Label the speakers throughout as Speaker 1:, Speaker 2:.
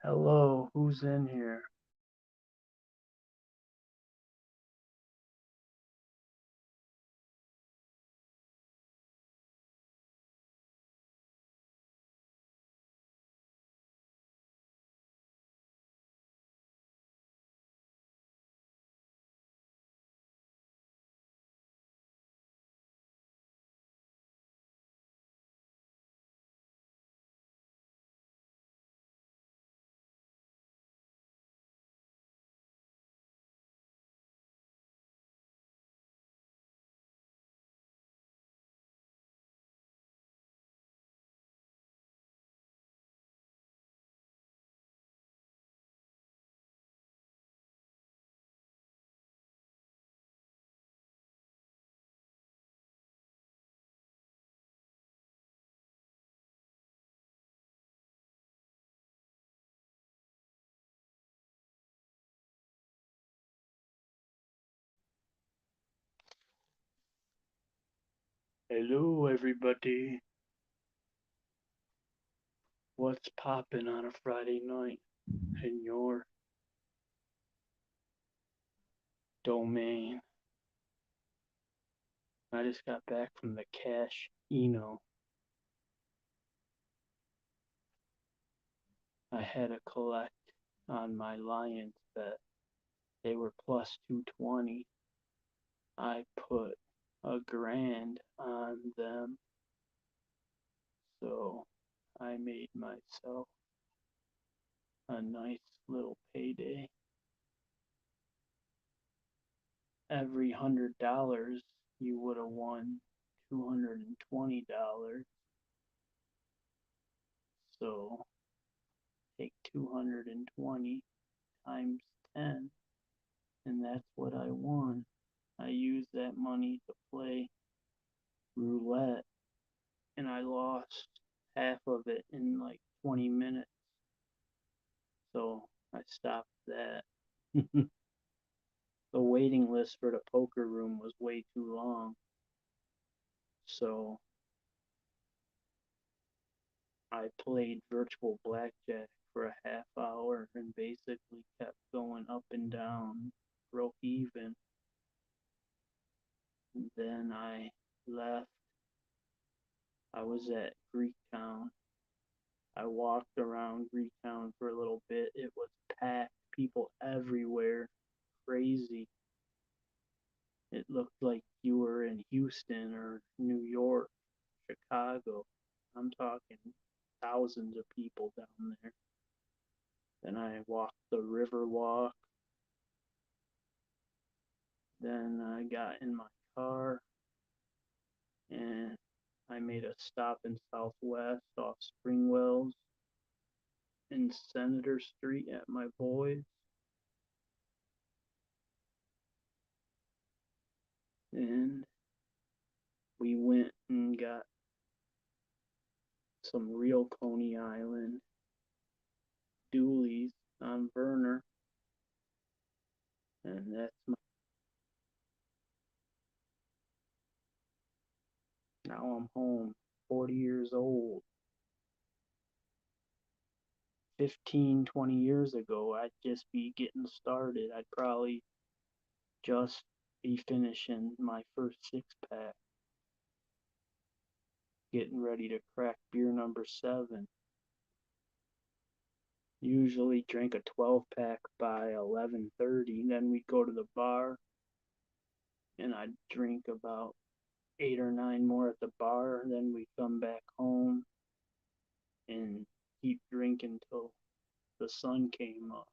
Speaker 1: Hello, who's in here? Hello, everybody. What's poppin' on a Friday night in your domain? I just got back from the cash I had to collect on my Lions bet. They were plus 220. I put a grand on them, so I made myself a nice little payday. Every $100 you would have won $220. So take 220 times 10, and that's what I won. I used that money to play roulette, and I lost half of it in like 20 minutes. So I stopped that. The waiting list for the poker room was way too long. So I played virtual blackjack for a half hour and basically kept going up and down, broke even. Then I left. I was at Greektown. I walked around Greektown for a little bit. It was packed, people everywhere, crazy. It looked like you were in Houston or New York, Chicago. I'm talking thousands of people down there. Then I walked the river walk. Then I got in my car and I made a stop in Southwest off Springwells in Senator Street at my boys. And we went and got some real Coney Island doolies on burner. And that's my, now I'm home, 40 years old. 15, 20 years ago, I'd just be getting started. I'd probably just be finishing my first six pack, getting ready to crack beer number seven. Usually drink a 12 pack by 11:30. Then we'd go to the bar and I'd drink about eight or nine more at the bar. Then we'd come back home and keep drinking till the sun came up.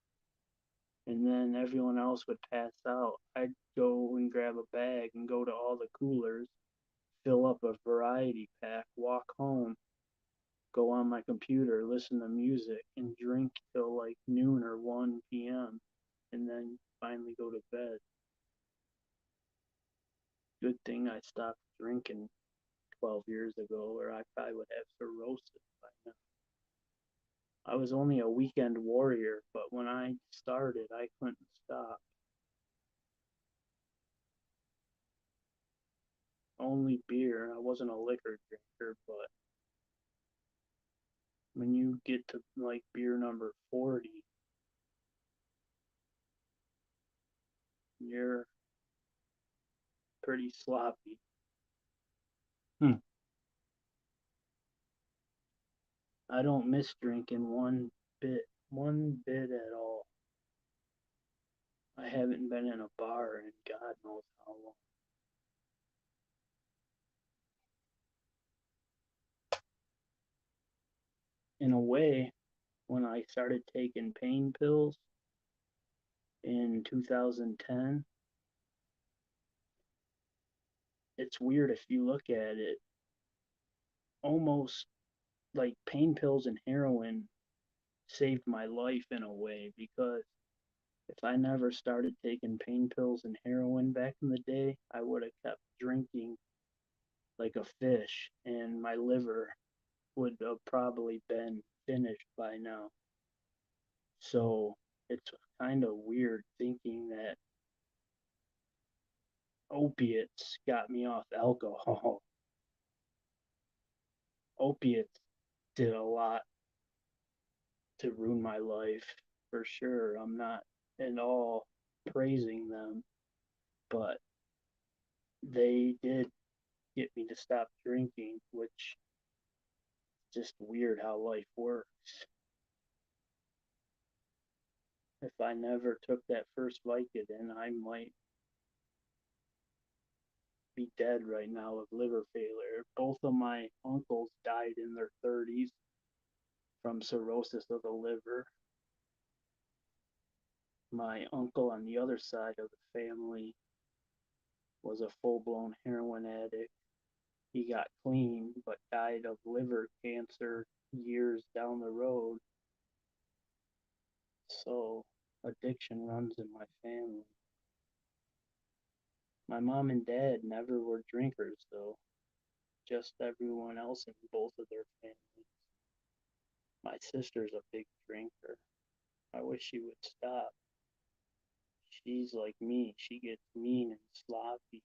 Speaker 1: And then everyone else would pass out. I'd go and grab a bag and go to all the coolers, fill up a variety pack, walk home, go on my computer, listen to music, and drink till like noon or 1 p.m. and then finally go to bed. Good thing I stopped drinking 12 years ago, or I probably would have cirrhosis by now. I was only a weekend warrior, but when I started, I couldn't stop. Only beer. I wasn't a liquor drinker, but When you get to like beer number 40, you're pretty sloppy. Hmm. I don't miss drinking one bit at all. I haven't been in a bar in God knows how long. In a way, when I started taking pain pills in 2010, it's weird if you look at it, almost like pain pills and heroin saved my life in a way because if I never started taking pain pills and heroin back in the day, I would have kept drinking like a fish and my liver would have probably been finished by now. So it's kind of weird thinking that opiates got me off alcohol. Opiates did a lot to ruin my life for sure. I'm not at all praising them, but they did get me to stop drinking, which is just weird how life works. If I never took that first Vicodin, I might be dead right now of liver failure. Both of my uncles died in their 30s from cirrhosis of the liver. My uncle on the other side of the family was a full blown heroin addict. He got clean but died of liver cancer years down the road. So addiction runs in my family. My mom and dad never were drinkers though, just everyone else in both of their families. My sister's a big drinker. I wish she would stop. She's like me. She gets mean and sloppy.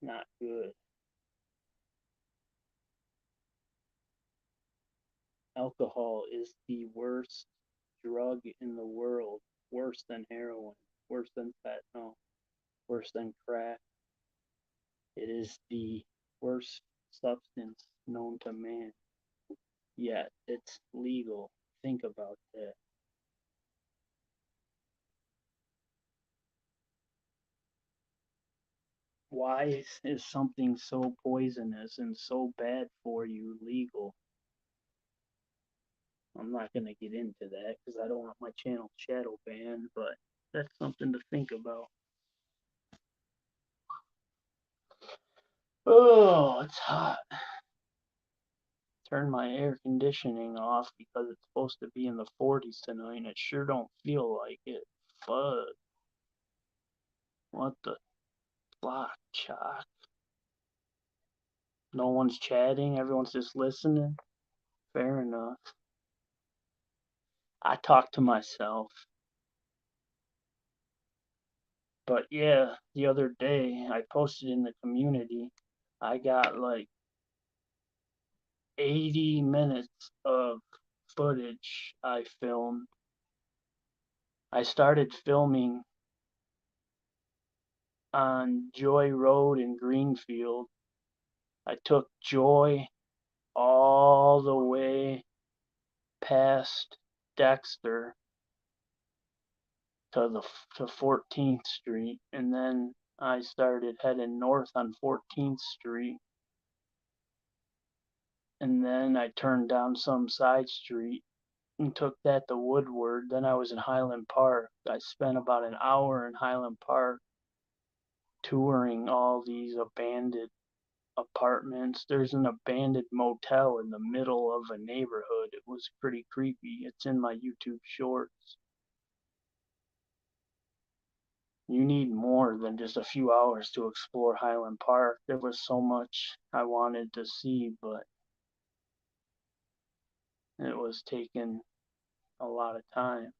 Speaker 1: Not good. Alcohol is the worst drug in the world. Worse than heroin. Worse than fentanyl. Worse than crack. It is the worst substance known to man. Yet it's legal. Think about that. Why is something so poisonous and so bad for you legal? I'm not going to get into that because I don't want my channel shadow banned, but that's something to think about. Oh, it's hot. Turn my air conditioning off because it's supposed to be in the 40s tonight and it sure don't feel like it. Fuck. What the block, Chalk? No one's chatting, everyone's just listening. Fair enough. I talk to myself. But yeah, the other day I posted in the community, I got like 80 minutes of footage I filmed. I started filming on Joy Road in Greenfield. I took Joy all the way past Dexter to the to 14th Street, and then I started heading north on 14th Street, and then I turned down some side street and took that to Woodward. Then I was in Highland Park. I spent about an hour in Highland Park touring all these abandoned apartments. There's an abandoned motel in the middle of a neighborhood. It was pretty creepy. It's in my YouTube shorts. You need more than just a few hours to explore Highland Park. There was so much I wanted to see, but it was taking a lot of time.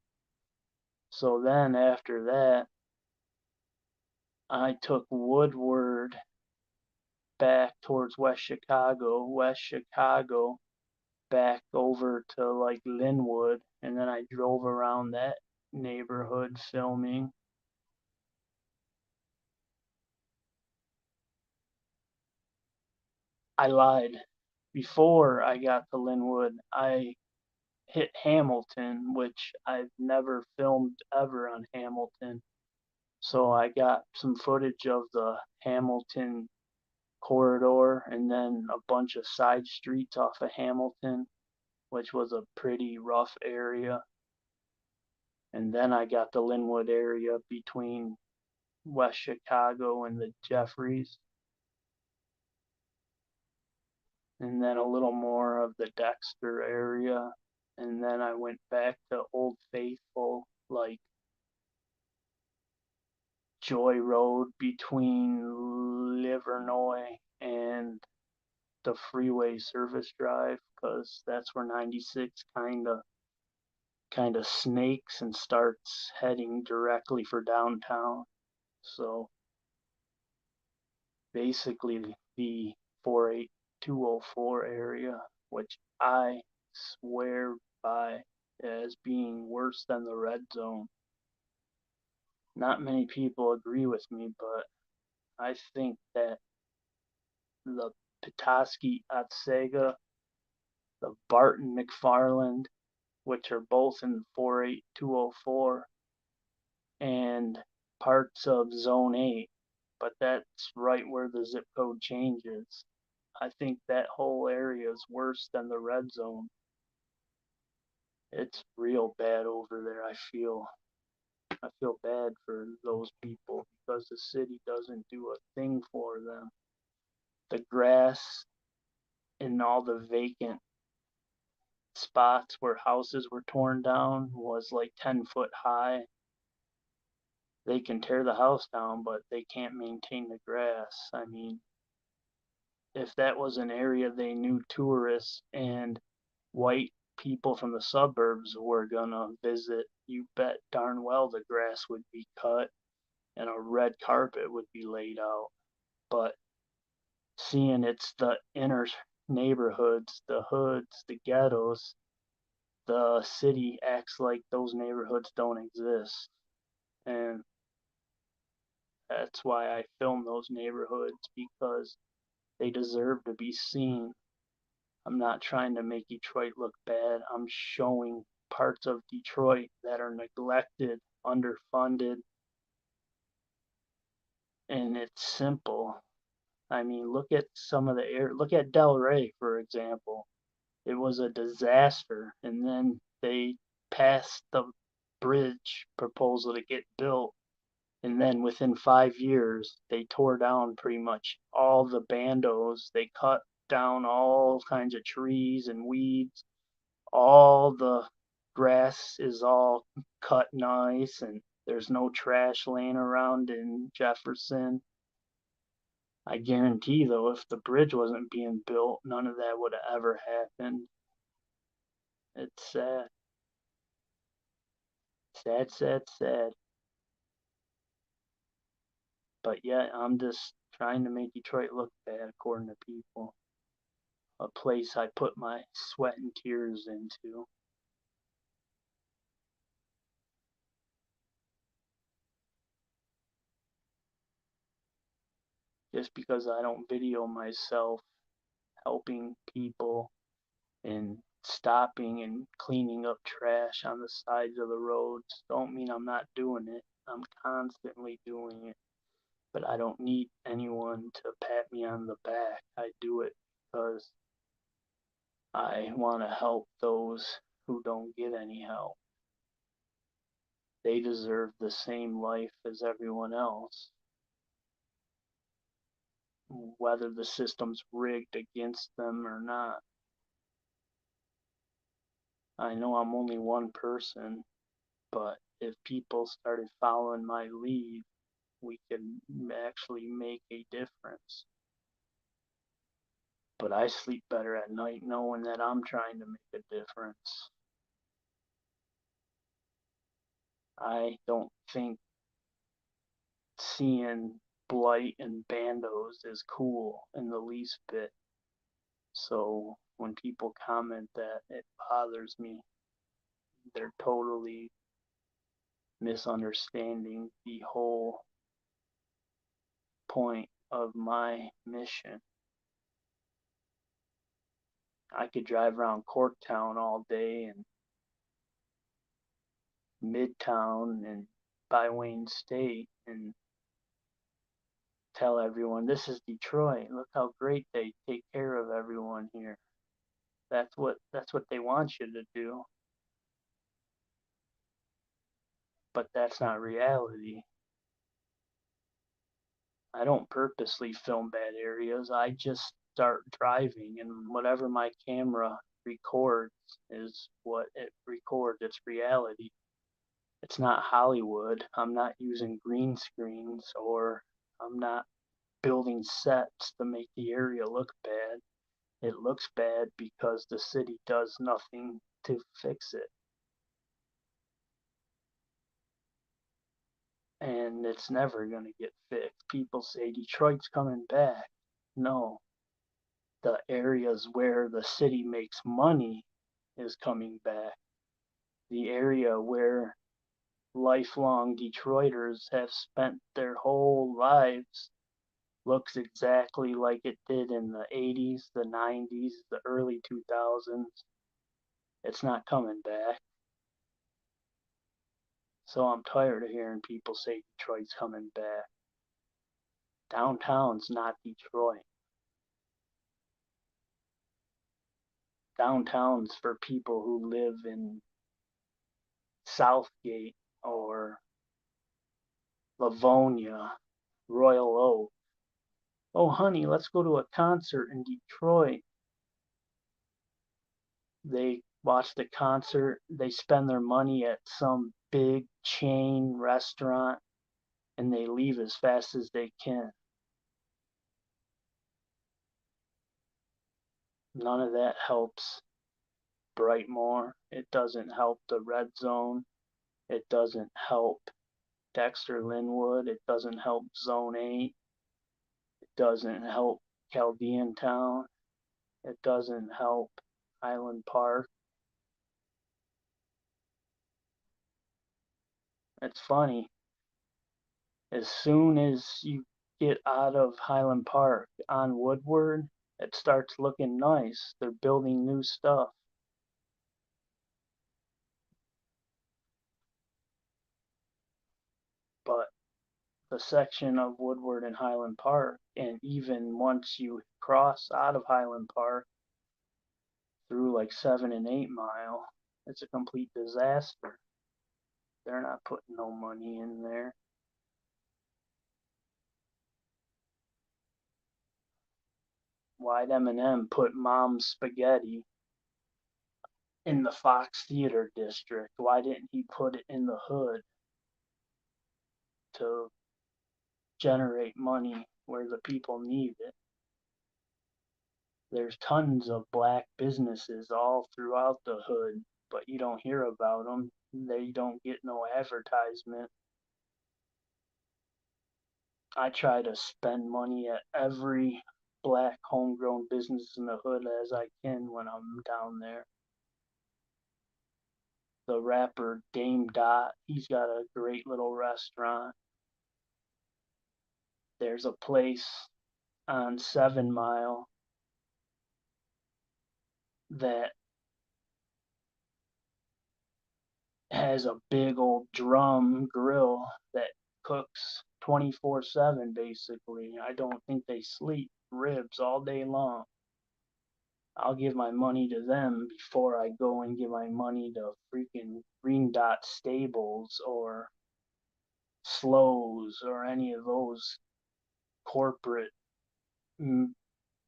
Speaker 1: So then after that, I took Woodward back towards West Chicago, back over to like Linwood, and then I drove around that neighborhood filming. I lied. Before I got to Linwood, I hit Hamilton, which I've never filmed ever on Hamilton. So I got some footage of the Hamilton corridor and then a bunch of side streets off of Hamilton, which was a pretty rough area. And then I got the Linwood area between West Chicago and the Jeffries, and then a little more of the Dexter area. And then I went back to Old Faithful, like Joy Road between Livernois and the freeway service drive, because that's where 96 kind of snakes and starts heading directly for downtown. So basically the 48204 area, which I swear by as being worse than the red zone. Not many people agree with me, but I think that the Petoskey Otsego, the Barton McFarland, which are both in 48204, and parts of Zone 8, but that's right where the zip code changes. I think that whole area is worse than the red zone. It's real bad over there. I feel bad for those people because the city doesn't do a thing for them. The grass in all the vacant spots where houses were torn down was like 10 foot high. They can tear the house down, but they can't maintain the grass. I mean, if that was an area they knew tourists and white people from the suburbs were gonna visit, you bet darn well the grass would be cut and a red carpet would be laid out. But seeing it's the inner neighborhoods, the hoods, the ghettos, the city acts like those neighborhoods don't exist. And that's why I film those neighborhoods, because they deserve to be seen. I'm not trying to make Detroit look bad. I'm showing parts of Detroit that are neglected, underfunded, and it's simple. I mean, look at some of the air. Look at Delray, for example. It was a disaster, and then they passed the bridge proposal to get built, and then within 5 years, they tore down pretty much all the bandos. They cut down all kinds of trees and weeds. All the grass is all cut nice, and there's no trash laying around in Jefferson. I guarantee, though, if the bridge wasn't being built, none of that would have ever happened. It's sad. Sad, sad, sad. But yet, I'm just trying to make Detroit look bad, according to people. A place I put my sweat and tears into. Just because I don't video myself helping people and stopping and cleaning up trash on the sides of the roads don't mean I'm not doing it. I'm constantly doing it. But I don't need anyone to pat me on the back. I do it because I want to help those who don't get any help. They deserve the same life as everyone else, whether the system's rigged against them or not. I know I'm only one person, but if people started following my lead, we could actually make a difference. But I sleep better at night knowing that I'm trying to make a difference. I don't think seeing blight and bandos is cool in the least bit. So when people comment that, it bothers me. They're totally misunderstanding the whole point of my mission. I could drive around Corktown all day and Midtown and by Wayne State and tell everyone this is Detroit. Look how great they take care of everyone here. That's what they want you to do. But that's not reality. I don't purposely film bad areas. I just start driving, and whatever my camera records is what it records. It's reality. It's not Hollywood. I'm not using green screens, or I'm not building sets to make the area look bad. It looks bad because the city does nothing to fix it. And it's never going to get fixed. People say Detroit's coming back. No, the areas where the city makes money is coming back. The area where lifelong Detroiters have spent their whole lives looks exactly like it did in the 80s, the 90s, the early 2000s. It's not coming back. So I'm tired of hearing people say Detroit's coming back. Downtown's not Detroit. Downtown's for people who live in Southgate or Livonia, Royal Oak. Oh, honey, let's go to a concert in Detroit. They watch the concert, they spend their money at some big chain restaurant, and they leave as fast as they can. None of that helps Brightmoor. It doesn't help the Red Zone. It doesn't help Dexter Linwood. It doesn't help Zone 8. It doesn't help Chaldean Town. It doesn't help Highland Park. It's funny. As soon as you get out of Highland Park on Woodward, it starts looking nice. They're building new stuff. But the section of Woodward and Highland Park, and even once you cross out of Highland Park through like 7 and 8 Mile, it's a complete disaster. They're not putting no money in there. Why'd Eminem put Mom's Spaghetti in the Fox Theater District? Why didn't he put it in the hood to generate money where the people need it? There's tons of black businesses all throughout the hood, but you don't hear about them. They don't get no advertisement. I try to spend money at every black homegrown business in the hood as I can when I'm down there. The rapper Dame Dot, he's got a great little restaurant. There's a place on 7 Mile that has a big old drum grill that cooks 24/7 basically. I don't think they sleep. Ribs all day long. I'll give my money to them before I go and give my money to freaking Green Dot Stables or Slows or any of those corporate $1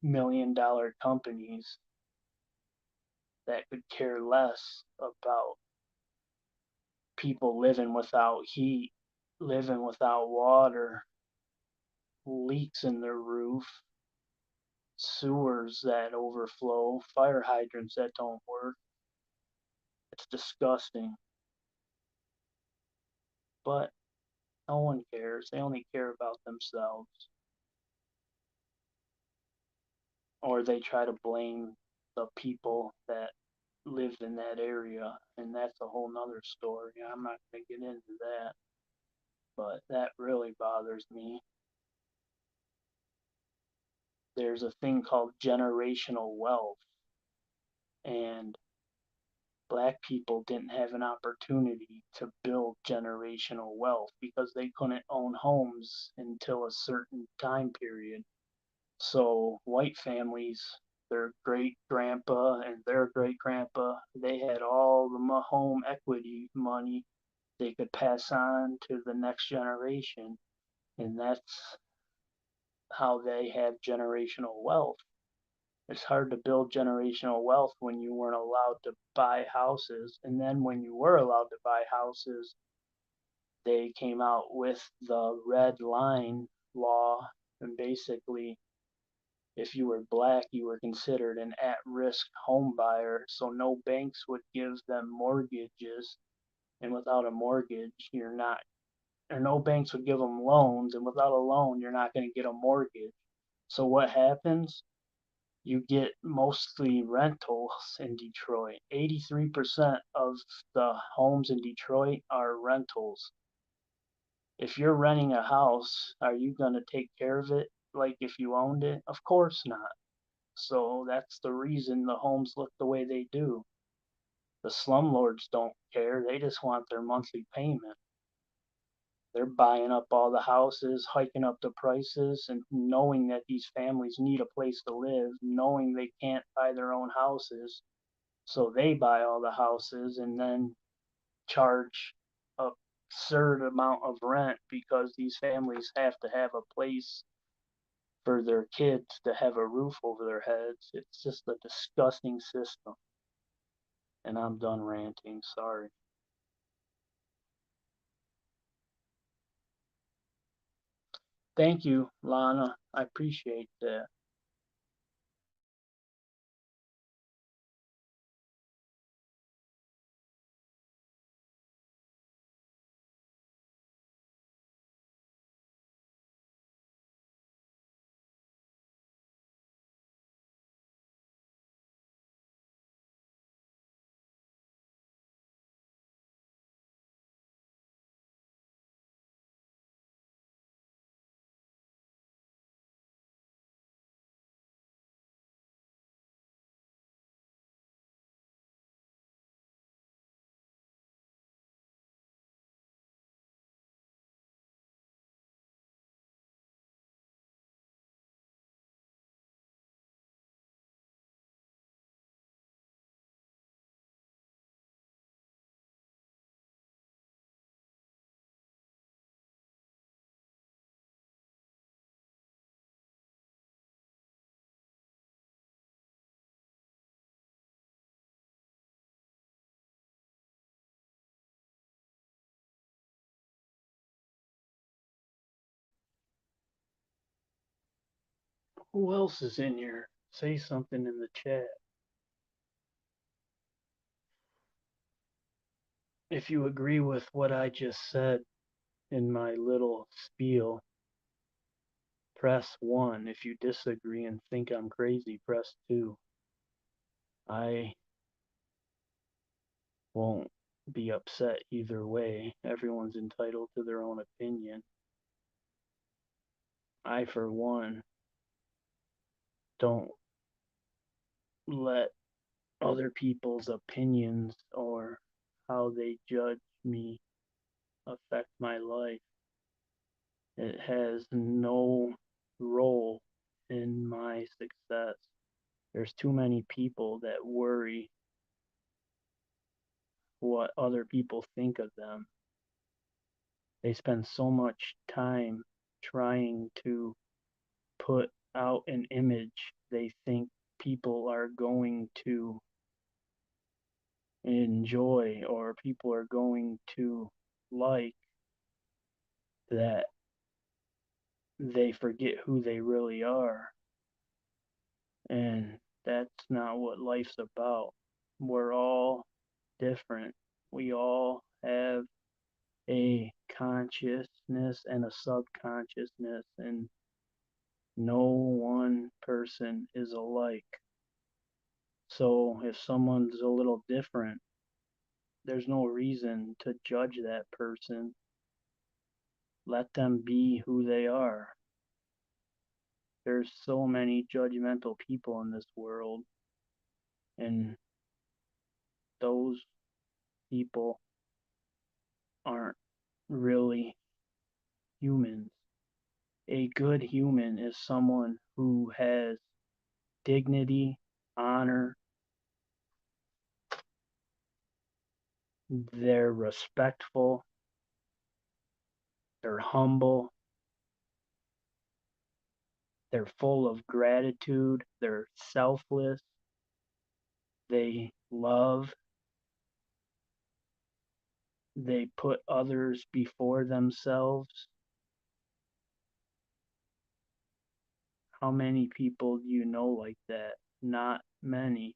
Speaker 1: million companies that could care less about people living without heat, living without water, leaks in their roof, sewers that overflow, fire hydrants that don't work. It's disgusting. But No one cares. They only care about themselves. Or they try to blame the people that lived in that area, and that's a whole nother story. I'm not going to get into that, but that really bothers me. There's a thing called generational wealth, and black people didn't have an opportunity to build generational wealth because they couldn't own homes until a certain time period. So white families, their great grandpa and their great grandpa, they had all the home equity money they could pass on to the next generation. And that's how they have generational wealth. It's hard to build generational wealth when you weren't allowed to buy houses. And then when you were allowed to buy houses, they came out with the red line law. And basically, if you were black, you were considered an at-risk home buyer. So no banks would give them mortgages. And without a mortgage, you're not, or no banks would give them loans. And without a loan, you're not going to get a mortgage. So what happens? You get mostly rentals in Detroit. 83% of the homes in Detroit are rentals. If you're renting a house, are you going to take care of it like if you owned it? Of course not. So that's the reason the homes look the way they do. The slumlords don't care. They just want their monthly payment. They're buying up all the houses, hiking up the prices, and knowing that these families need a place to live, knowing they can't buy their own houses. So they buy all the houses and then charge a absurd amount of rent because these families have to have a place for their kids to have a roof over their heads. It's just a disgusting system. And I'm done ranting. Sorry. Thank you, Lana. I appreciate that. Who else is in here? Say something in the chat. If you agree with what I just said in my little spiel, press 1. If you disagree and think I'm crazy, press 2. I won't be upset either way. Everyone's entitled to their own opinion. I, for one, don't let other people's opinions or how they judge me affect my life. It has no role in my success. There's too many people that worry what other people think of them. They spend so much time trying to put out an image they think people are going to enjoy or people are going to like, that they forget who they really are. And that's not what life's about. We're all different. We all have a consciousness and a subconsciousness, and no one person is alike. So if someone's a little different, there's no reason to judge that person. Let them be who they are. There's so many judgmental people in this world, and those people aren't really humans. A good human is someone who has dignity, honor, they're respectful, they're humble, they're full of gratitude, they're selfless, they love, they put others before themselves. How many people do you know like that? Not many.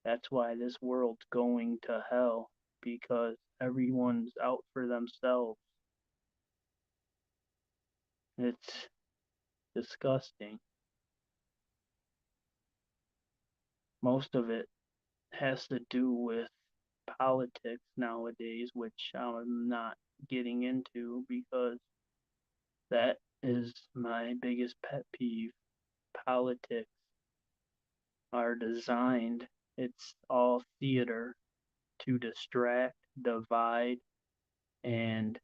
Speaker 1: That's why this world's going to hell, because everyone's out for themselves. It's disgusting. Most of it has to do with politics nowadays, which I'm not getting into because that is my biggest pet peeve. Politics are designed, it's all theater to distract, divide, and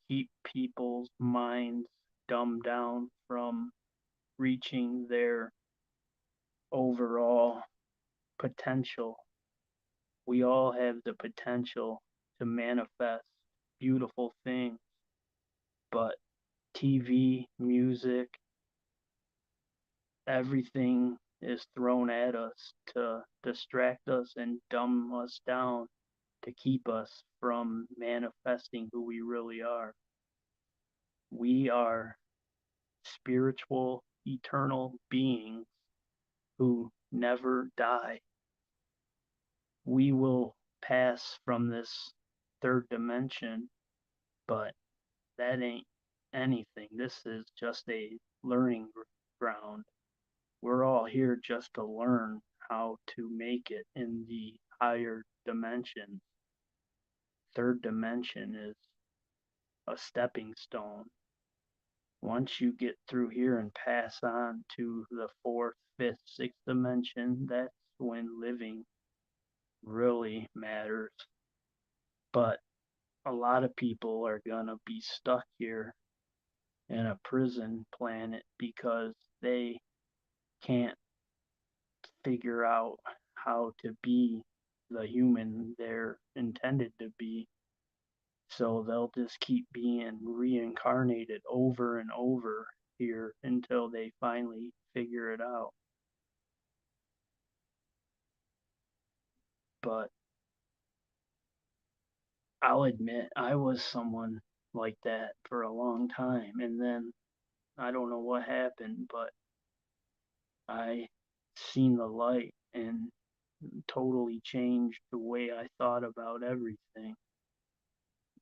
Speaker 1: keep people's minds dumbed down from reaching their overall potential. We all have the potential to manifest beautiful things, but TV, music, everything is thrown at us to distract us and dumb us down to keep us from manifesting who we really are. We are spiritual, eternal beings who never die. We will pass from this third dimension, but that ain't anything. This is just a learning ground. We're all here just to learn how to make it in the higher dimensions. Third dimension is a stepping stone. Once you get through here and pass on to the fourth, fifth, sixth dimension, that's when living really matters. But a lot of people are gonna be stuck here in a prison planet because they can't figure out how to be the human they're intended to be. So they'll just keep being reincarnated over and over here until they finally figure it out. But I'll admit I was someone like that for a long time, and then I don't know what happened, but I seen the light and totally changed the way I thought about everything.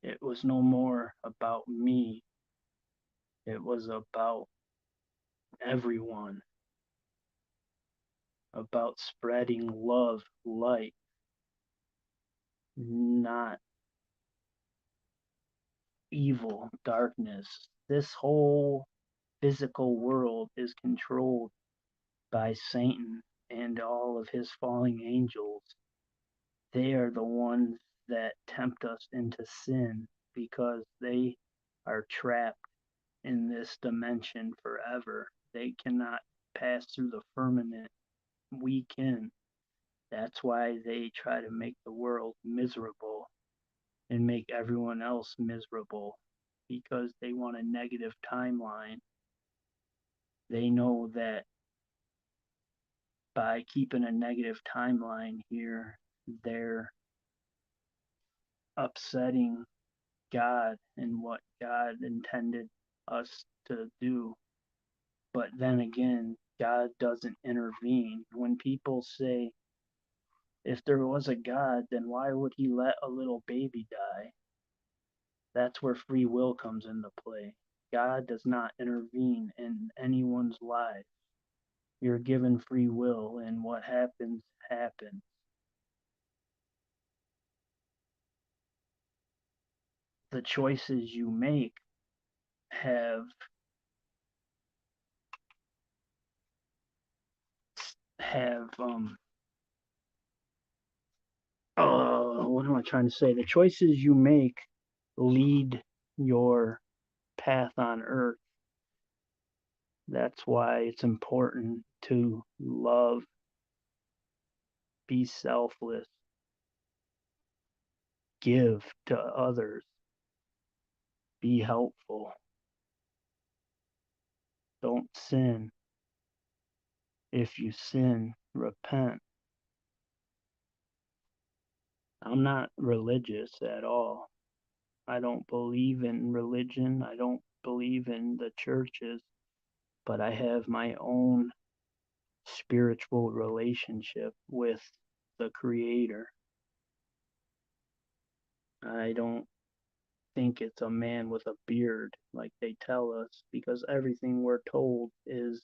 Speaker 1: It was no more about me. It was about everyone, about spreading love, light, not evil, darkness. This whole physical world is controlled by Satan and all of his falling angels. They are the ones that tempt us into sin because they are trapped in this dimension forever. They cannot pass through the firmament. We can. That's why they try to make the world miserable and make everyone else miserable because they want a negative timeline. They know that by keeping a negative timeline here, they're upsetting God and what God intended us to do. But then again, God doesn't intervene. When people say, if there was a God, then why would he let a little baby die? That's where free will comes into play. God does not intervene in anyone's life. You're given free will, and what happens, happens. The choices you make have have what am I trying to say? The choices you make lead your path on earth. That's why it's important to love, be selfless, give to others, be helpful. Don't sin. If you sin, repent. I'm not religious at all. I don't believe in religion. I don't believe in the churches, but I have my own spiritual relationship with the Creator. I don't think it's a man with a beard like they tell us, because everything we're told is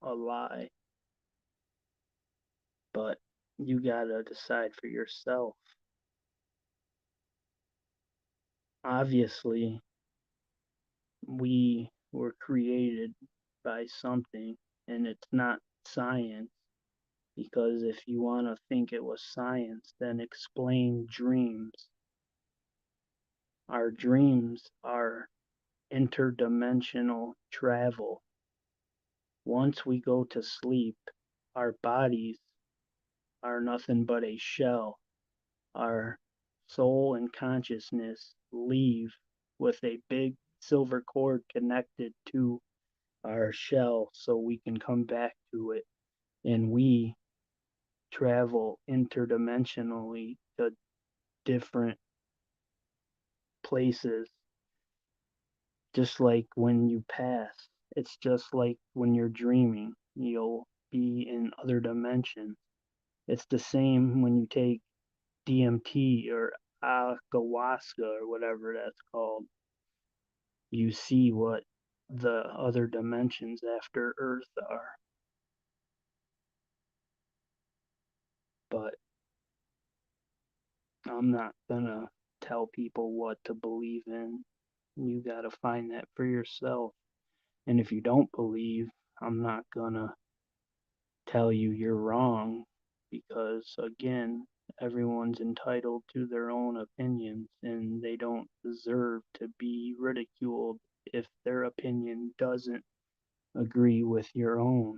Speaker 1: a lie. But you gotta decide for yourself. Obviously, we were created by something, and it's not science. Because if you want to think it was science, then explain dreams. Our dreams are interdimensional travel. Once we go to sleep, our bodies are nothing but a shell. Our soul and consciousness leave with a big silver cord connected to our shell so we can come back to it. And we travel interdimensionally to different places, just like when you pass. It's just like when you're dreaming, you'll be in other dimensions. It's the same when you take DMT or ayahuasca or whatever that's called. You see what the other dimensions after Earth are. But I'm not gonna tell people what to believe in. You gotta find that for yourself. And if you don't believe, I'm not gonna tell you you're wrong, because again, everyone's entitled to their own opinions and they don't deserve to be ridiculed if their opinion doesn't agree with your own.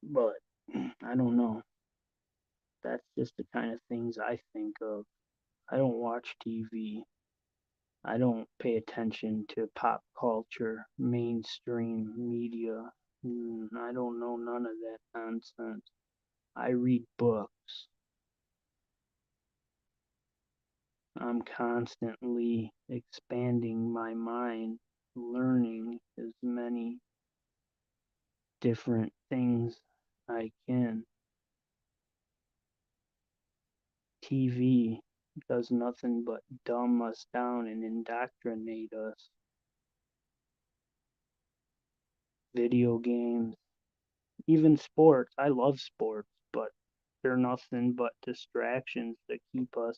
Speaker 1: But I don't know. That's just the kind of things I think of. I don't watch TV. I don't pay attention to pop culture, mainstream media. I don't know none of that nonsense. I read books. I'm constantly expanding my mind, learning as many different things I can. TV does nothing but dumb us down and indoctrinate us. Video games, even sports. I love sports, but they're nothing but distractions that keep us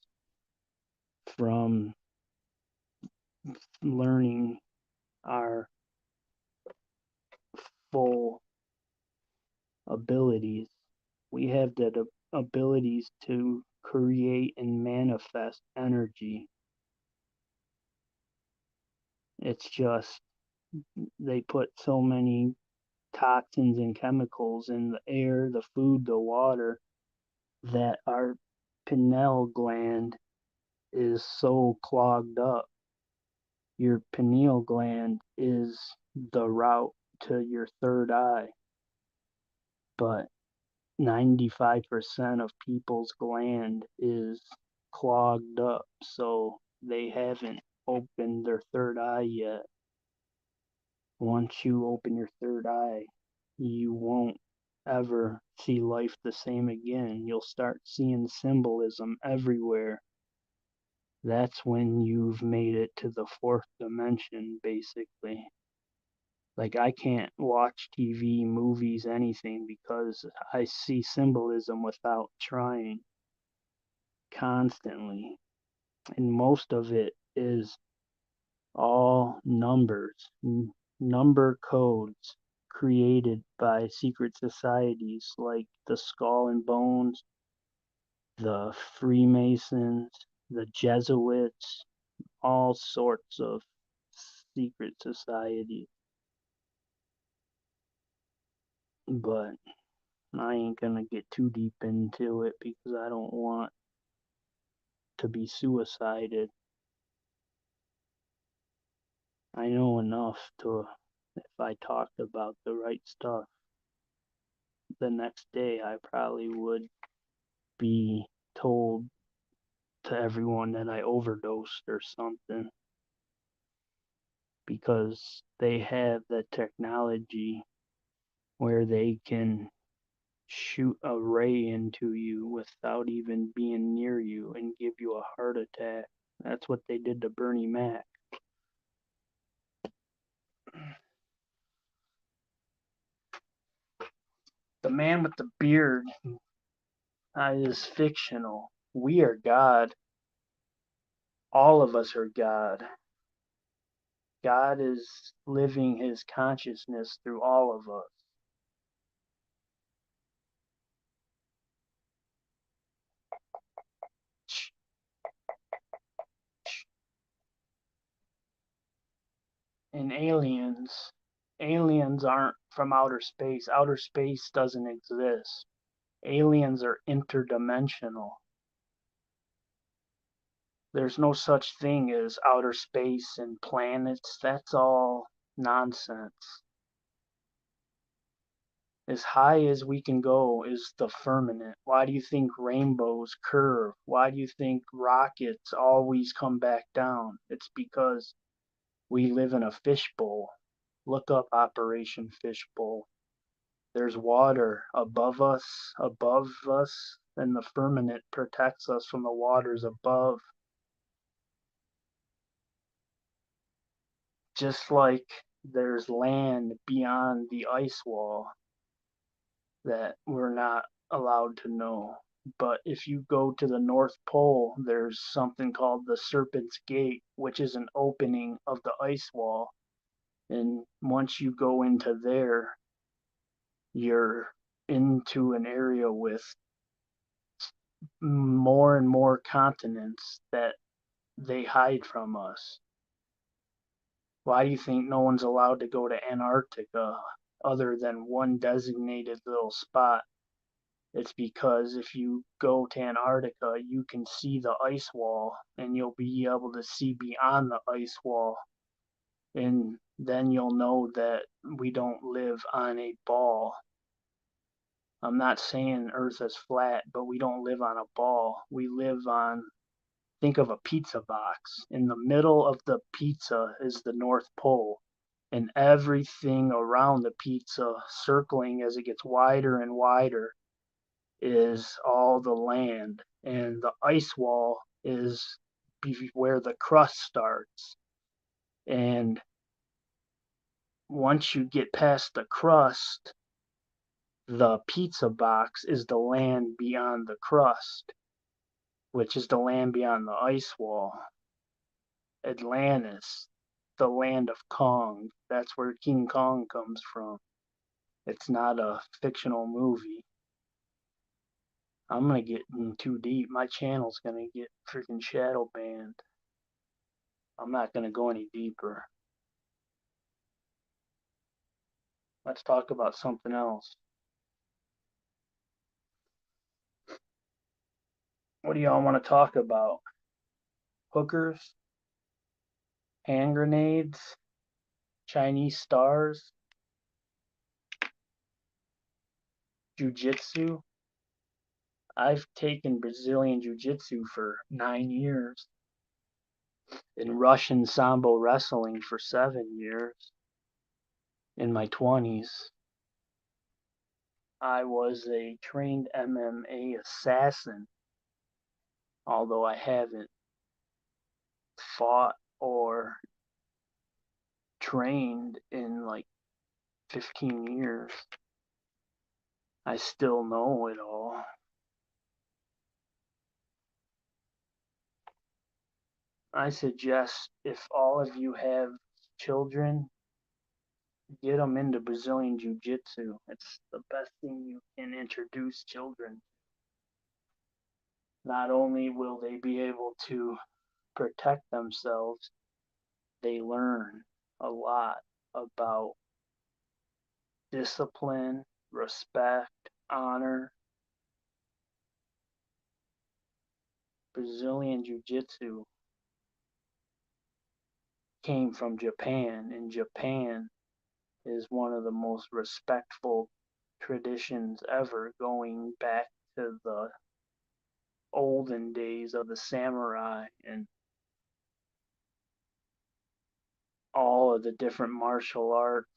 Speaker 1: from learning our full abilities. We have the abilities to create and manifest energy. It's just they put so many toxins and chemicals in the air, the food, the water, that our pineal gland is so clogged up. Your pineal gland is the route to your third eye, but 95% of people's gland is clogged up, so they haven't opened their third eye yet. Once you open your third eye, you won't ever see life the same again. You'll start seeing symbolism everywhere. That's when you've made it to the fourth dimension, basically. Like, I can't watch TV, movies, anything because I see symbolism without trying constantly. And most of it is all numbers, number codes created by secret societies like the Skull and Bones, the Freemasons, the Jesuits, all sorts of secret societies. But I ain't gonna get too deep into it because I don't want to be suicided. I know enough to, if I talked about the right stuff, the next day I probably would be told to everyone that I overdosed or something because they have the technology where they can shoot a ray into you without even being near you and give you a heart attack. That's what they did to Bernie Mac. The man with the beard is fictional. We are God. All of us are God. God is living his consciousness through all of us. And aliens aren't from outer space. Outer space doesn't exist. Aliens are interdimensional. There's no such thing as outer space and planets. That's all nonsense. As high as we can go is the firmament. Why do you think rainbows curve? Why do you think rockets always come back down? It's because we live in a fishbowl. Look up Operation Fishbowl. There's water above us, and the firmament protects us from the waters above. Just like there's land beyond the ice wall that we're not allowed to know. But if you go to the North Pole, there's something called the Serpent's Gate, which is an opening of the ice wall. And once you go into there, you're into an area with more and more continents that they hide from us. Why do you think no one's allowed to go to Antarctica other than one designated little spot? It's because if you go to Antarctica, you can see the ice wall and you'll be able to see beyond the ice wall. And then you'll know that we don't live on a ball. I'm not saying Earth is flat, but we don't live on a ball. We live on, think of a pizza box. In the middle of the pizza is the North Pole. And everything around the pizza, circling as it gets wider and wider, is all the land, and the ice wall is where the crust starts. And once you get past the crust, the pizza box is the land beyond the crust, which is the land beyond the ice wall. Atlantis, the land of Kong, that's where King Kong comes from. It's not a fictional movie. I'm gonna get in too deep. My channel's gonna get freaking shadow banned. I'm not gonna go any deeper. Let's talk about something else. What do y'all want to talk about? Hookers? Hand grenades? Chinese stars? Jiu-jitsu? I've taken Brazilian Jiu-jitsu for 9 years. And Russian Sambo wrestling for 7 years. In my 20s. I was a trained MMA assassin, although I haven't fought or trained in like 15 years. I still know it all. I suggest if all of you have children, get them into Brazilian Jiu Jitsu. It's the best thing you can introduce children. Not only will they be able to protect themselves, they learn a lot about discipline, respect, honor. Brazilian Jiu Jitsu came from Japan, and Japan is one of the most respectful traditions ever, going back to the olden days of the samurai and all of the different martial arts.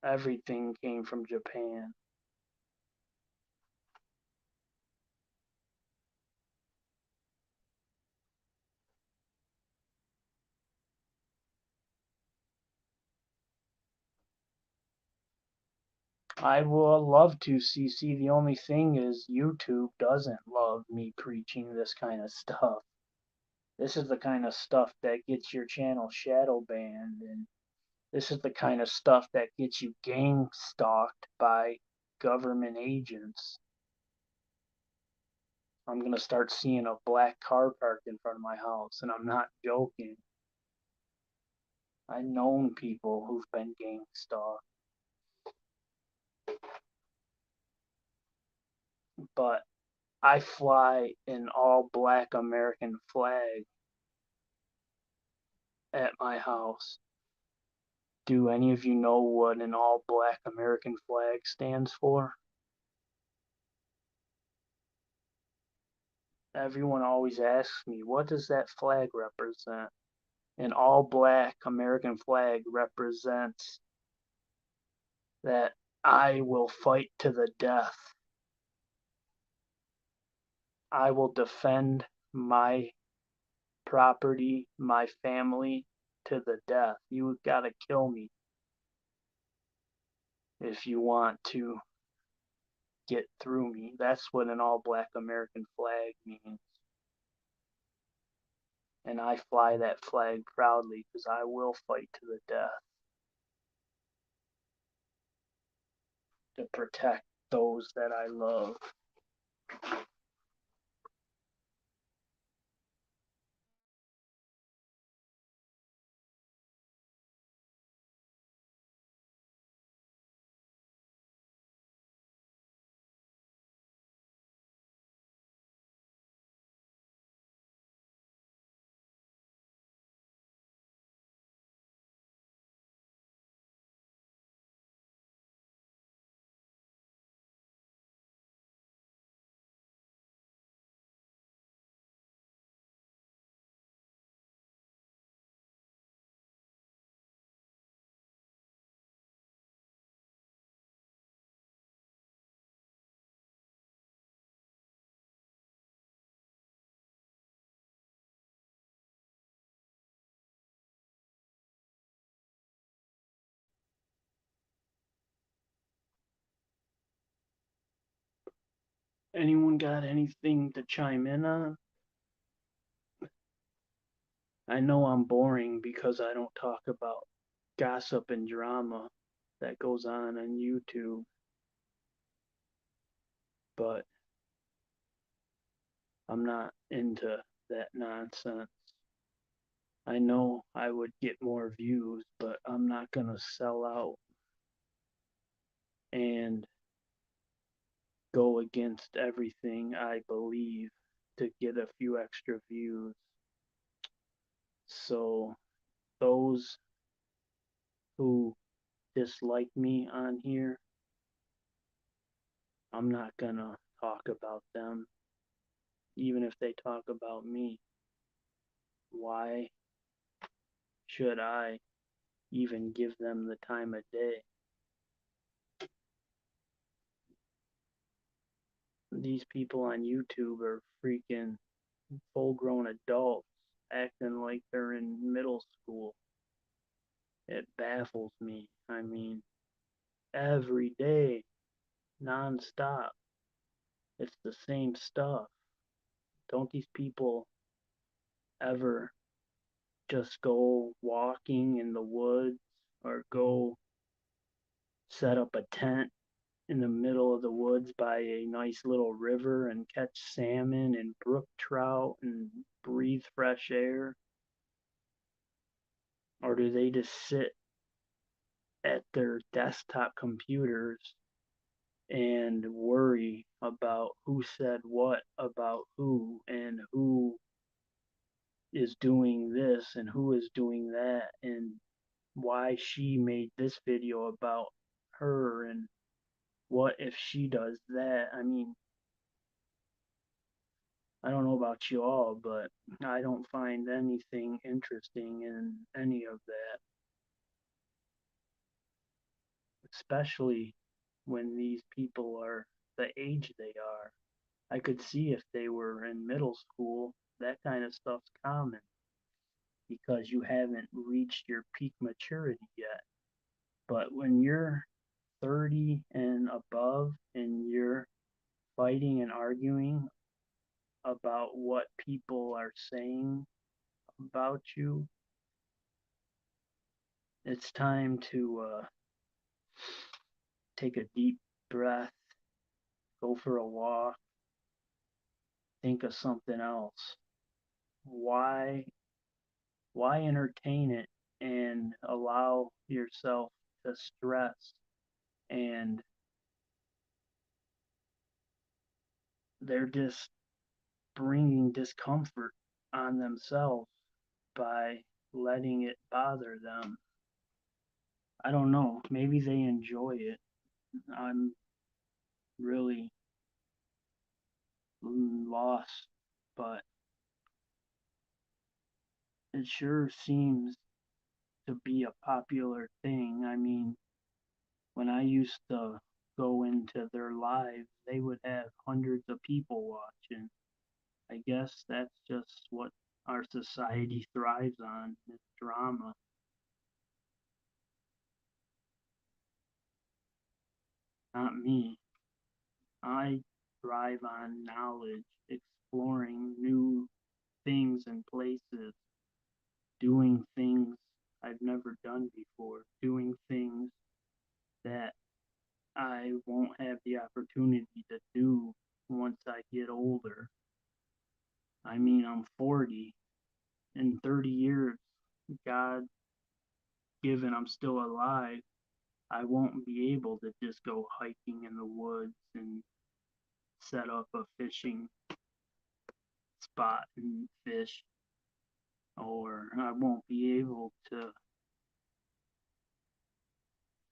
Speaker 1: Everything came from Japan. I will love to, CC. The only thing is YouTube doesn't love me preaching this kind of stuff. This is the kind of stuff that gets your channel shadow banned, and this is the kind of stuff that gets you gang stalked by government agents. I'm going to start seeing a black car parked in front of my house, and I'm not joking. I've known people who've been gang stalked. But I fly an all black American flag at my house. Do any of you know what an all black American flag stands for? Everyone always asks me, what does that flag represent? An all black American flag represents that I will fight to the death. I will defend my property, my family to the death. You gotta kill me if you want to get through me. That's what an all black American flag means. And I fly that flag proudly because I will fight to the death to protect those that I love. Anyone got anything to chime in on? I know I'm boring because I don't talk about gossip and drama that goes on YouTube, but I'm not into that nonsense. I know I would get more views, but I'm not going to sell out and go against everything I believe to get a few extra views. So those who dislike me on here, I'm not going to talk about them, even if they talk about me. Why should I even give them the time of day? these people on YouTube are freaking full-grown adults acting like they're in middle school. It baffles me. I mean, every day, nonstop, it's the same stuff. Don't these people ever just go walking in the woods or go set up a tent in the middle of the woods by a nice little river and catch salmon and brook trout and breathe fresh air? Or do they just sit at their desktop computers and worry about who said what about who and who is doing this and who is doing that and why she made this video about her and what if she does that? I mean, I don't know about you all, but I don't find anything interesting in any of that, especially when these people are the age they are. I could see if they were in middle school, that kind of stuff's common because you haven't reached your peak maturity yet. But when you're 30 and above and you're fighting and arguing about what people are saying about you, it's time to take a deep breath, go for a walk, think of something else. Why why entertain it and allow yourself to stress and they're just bringing discomfort on themselves by letting it bother them. I don't know. Maybe they enjoy it. I'm really lost, but it sure seems to be a popular thing. I mean, when I used to go into their lives, they would have hundreds of people watching. I guess that's just what our society thrives on, is drama. Not me. I thrive on knowledge, exploring new things and places, doing things I've never done before, doing things that I won't have the opportunity to do once I get older. I mean, I'm 40. In 30 years, God given I'm still alive, I won't be able to just go hiking in the woods and set up a fishing spot and fish, or I won't be able to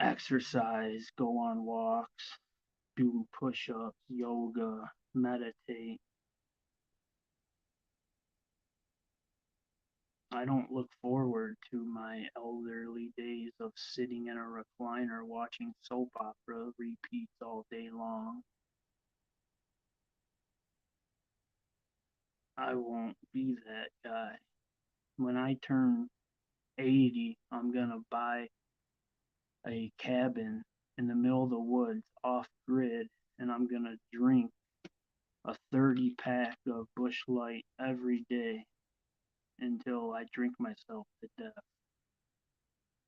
Speaker 1: exercise, go on walks, do push ups, yoga, meditate. I don't look forward to my elderly days of sitting in a recliner watching soap opera repeats all day long. I won't be that guy. When I turn 80, I'm gonna buy a cabin in the middle of the woods off grid and I'm gonna drink a 30 pack of Bush Light every day until I drink myself to death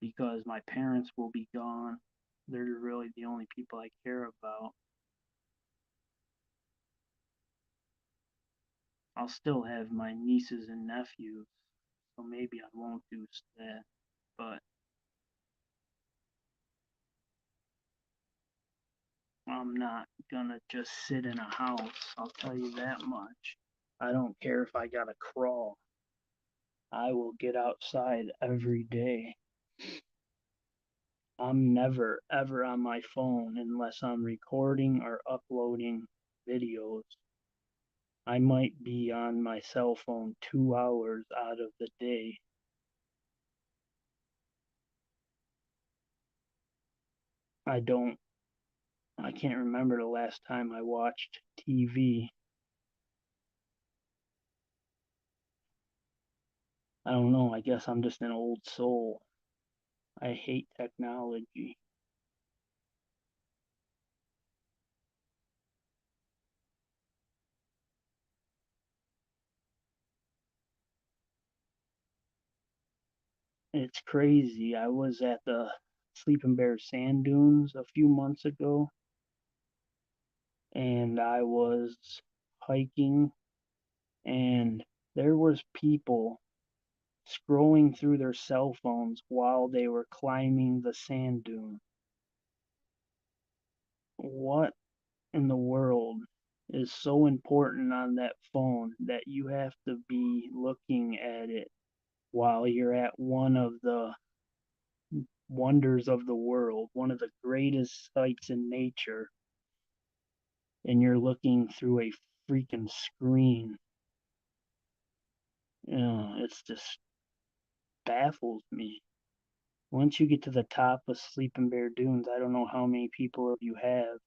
Speaker 1: because my parents will be gone. They're really the only people I care about. I'll still have my nieces and nephews, so maybe I won't do that. But I'm not gonna just sit in a house, I'll tell you that much. I don't care if I gotta crawl. I will get outside every day. I'm never ever on my phone unless I'm recording or uploading videos. I might be on my cell phone 2 hours out of the day. I don't I can't remember the last time I watched TV. I don't know. I guess I'm just an old soul. I hate technology. It's crazy. I was at the Sleeping Bear Sand Dunes a few months ago, and I was hiking, and there was people scrolling through their cell phones while they were climbing the sand dune. What in the world is so important on that phone that you have to be looking at it while you're at one of the wonders of the world, one of the greatest sights in nature, and you're looking through a freaking screen? It's just baffles me. Once you get to the top of Sleeping Bear Dunes, I don't know how many people you have.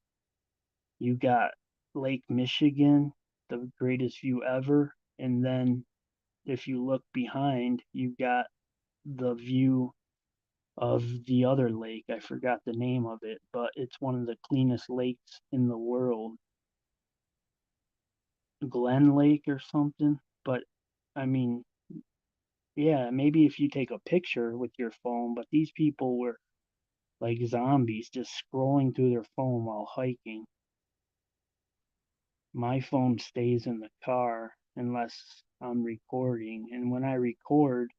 Speaker 1: You got Lake Michigan, the greatest view ever, and then if you look behind, you got the view of the other lake. I forgot the name of it, but it's one of the cleanest lakes in the world. Glen Lake or something. But I mean, yeah, maybe if you take a picture with your phone, but these people were like zombies just scrolling through their phone while hiking. My phone stays in the car unless I'm recording. And when I record,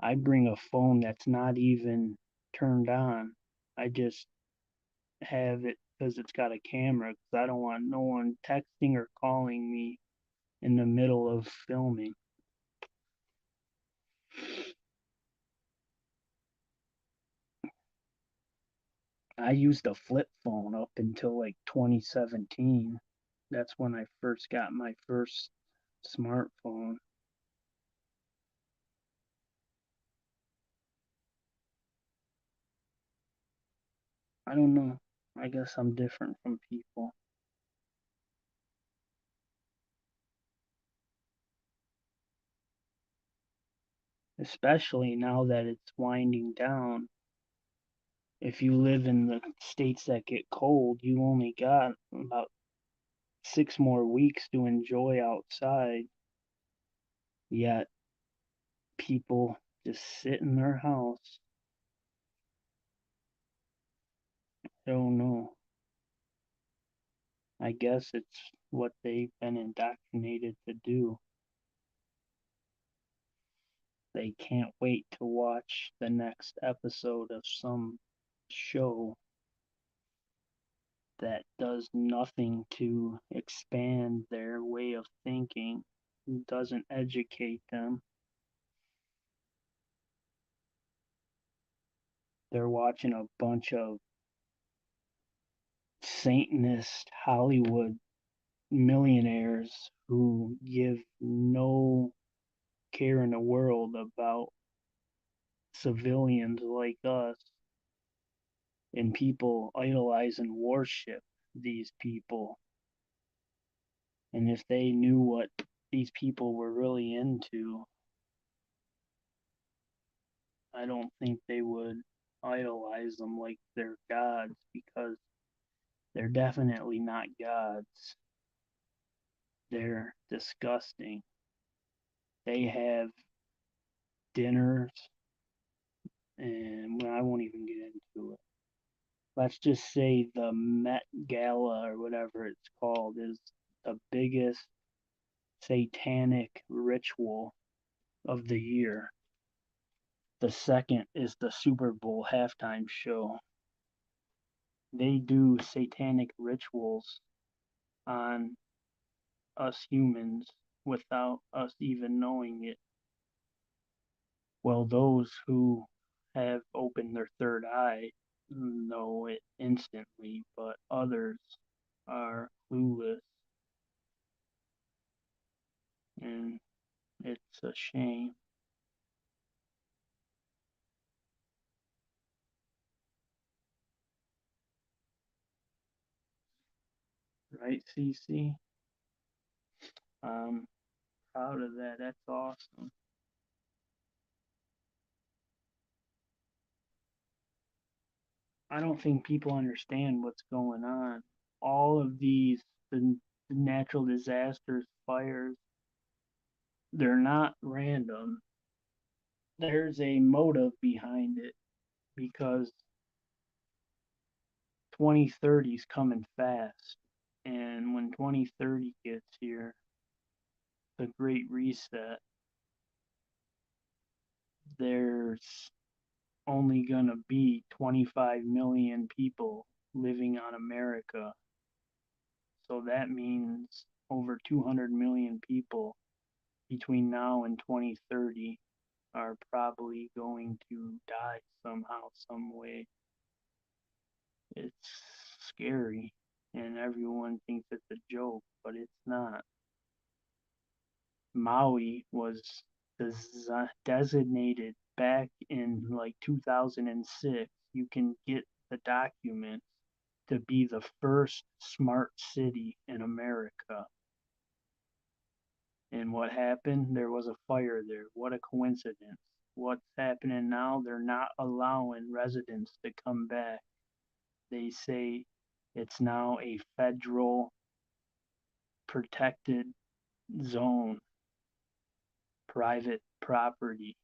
Speaker 1: I bring a phone that's not even turned on. I just have it because it's got a camera because I don't want no one texting or calling me in the middle of filming. I used a flip phone up until like 2017. That's when I first got my first smartphone. I don't know. I guess I'm different from people, especially now that it's winding down. If you live in the states that get cold, you only got about 6 more weeks to enjoy outside. Yet people just sit in their house. I don't know. I guess it's what they've been indoctrinated to do. They can't wait to watch the next episode of some show that does nothing to expand their way of thinking, doesn't educate them. They're watching a bunch of Satanist Hollywood millionaires who give no care in the world about civilians like us, and people idolize and worship these people. And if they knew what these people were really into, I don't think they would idolize them like they're gods, because they're definitely not gods. They're disgusting. They have dinners, and well, I won't even get into it. Let's just say the Met Gala or whatever it's called is the biggest satanic ritual of the year. The second is the Super Bowl halftime show. They do satanic rituals on us humans without us even knowing it. Well, those who have opened their third eye know it instantly, but others are clueless, and it's a shame. Right, CC? Proud of that. That's awesome. I don't think people understand what's going on. All of the natural disasters, fires, they're not random. There's a motive behind it because 2030 is coming fast. And when 2030 gets here, the Great Reset, there's only going to be 25 million people living on America. So that means over 200 million people between now and 2030 are probably going to die somehow, some way. It's scary, and everyone thinks it's a joke, but it's not. Maui was designated back in like 2006. You can get the documents to be the first smart city in America. And what happened? There was a fire there. What a coincidence. What's happening now? They're not allowing residents to come back. They say it's now a federal protected zone, private property,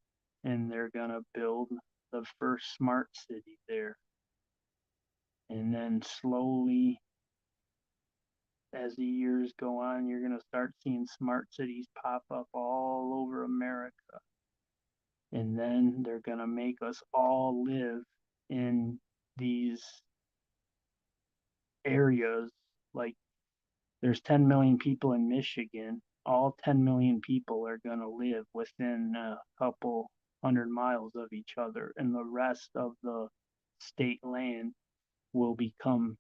Speaker 1: and they're going to build the first smart city there. And then slowly, as the years go on, you're going to start seeing smart cities pop up all over America. And then they're going to make us all live in these areas. Like there's 10 million people in Michigan. All 10 million people are going to live within a couple 100 miles of each other, and the rest of the state land will become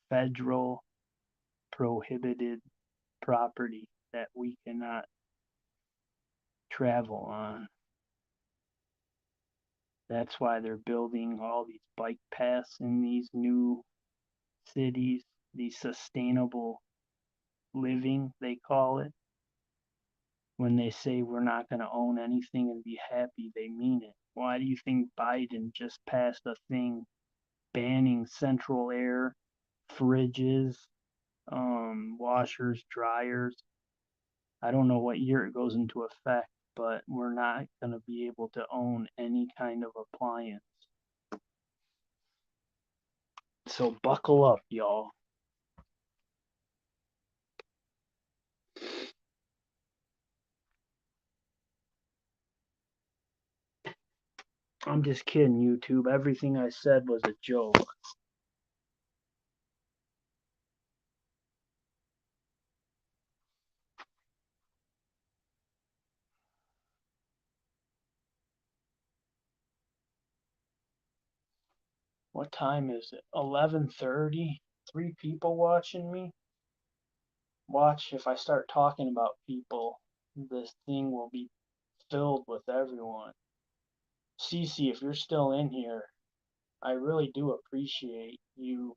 Speaker 1: federal prohibited property that we cannot travel on. That's why they're building all these bike paths in these new cities, these sustainable living, they call it. When they say we're not going to own anything and be happy, they mean it. Why do you think Biden just passed a thing banning central air, fridges, washers, dryers? I don't know what year it goes into effect, but we're not going to be able to own any kind of appliance. So buckle up, y'all. I'm just kidding, YouTube. Everything I said was a joke. What time is it? 11:30? 3 people watching me? Watch, if I start talking about people, this thing will be filled with everyone. Cece, if you're still in here, I really do appreciate you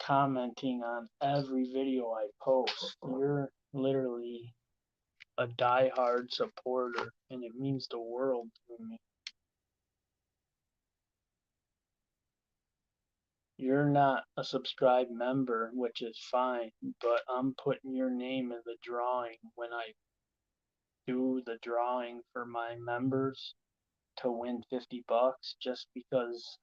Speaker 1: commenting on every video I post. You're literally a die-hard supporter, and it means the world to me. You're not a subscribed member, which is fine, but I'm putting your name in the drawing when I do the drawing for my members to win $50 just because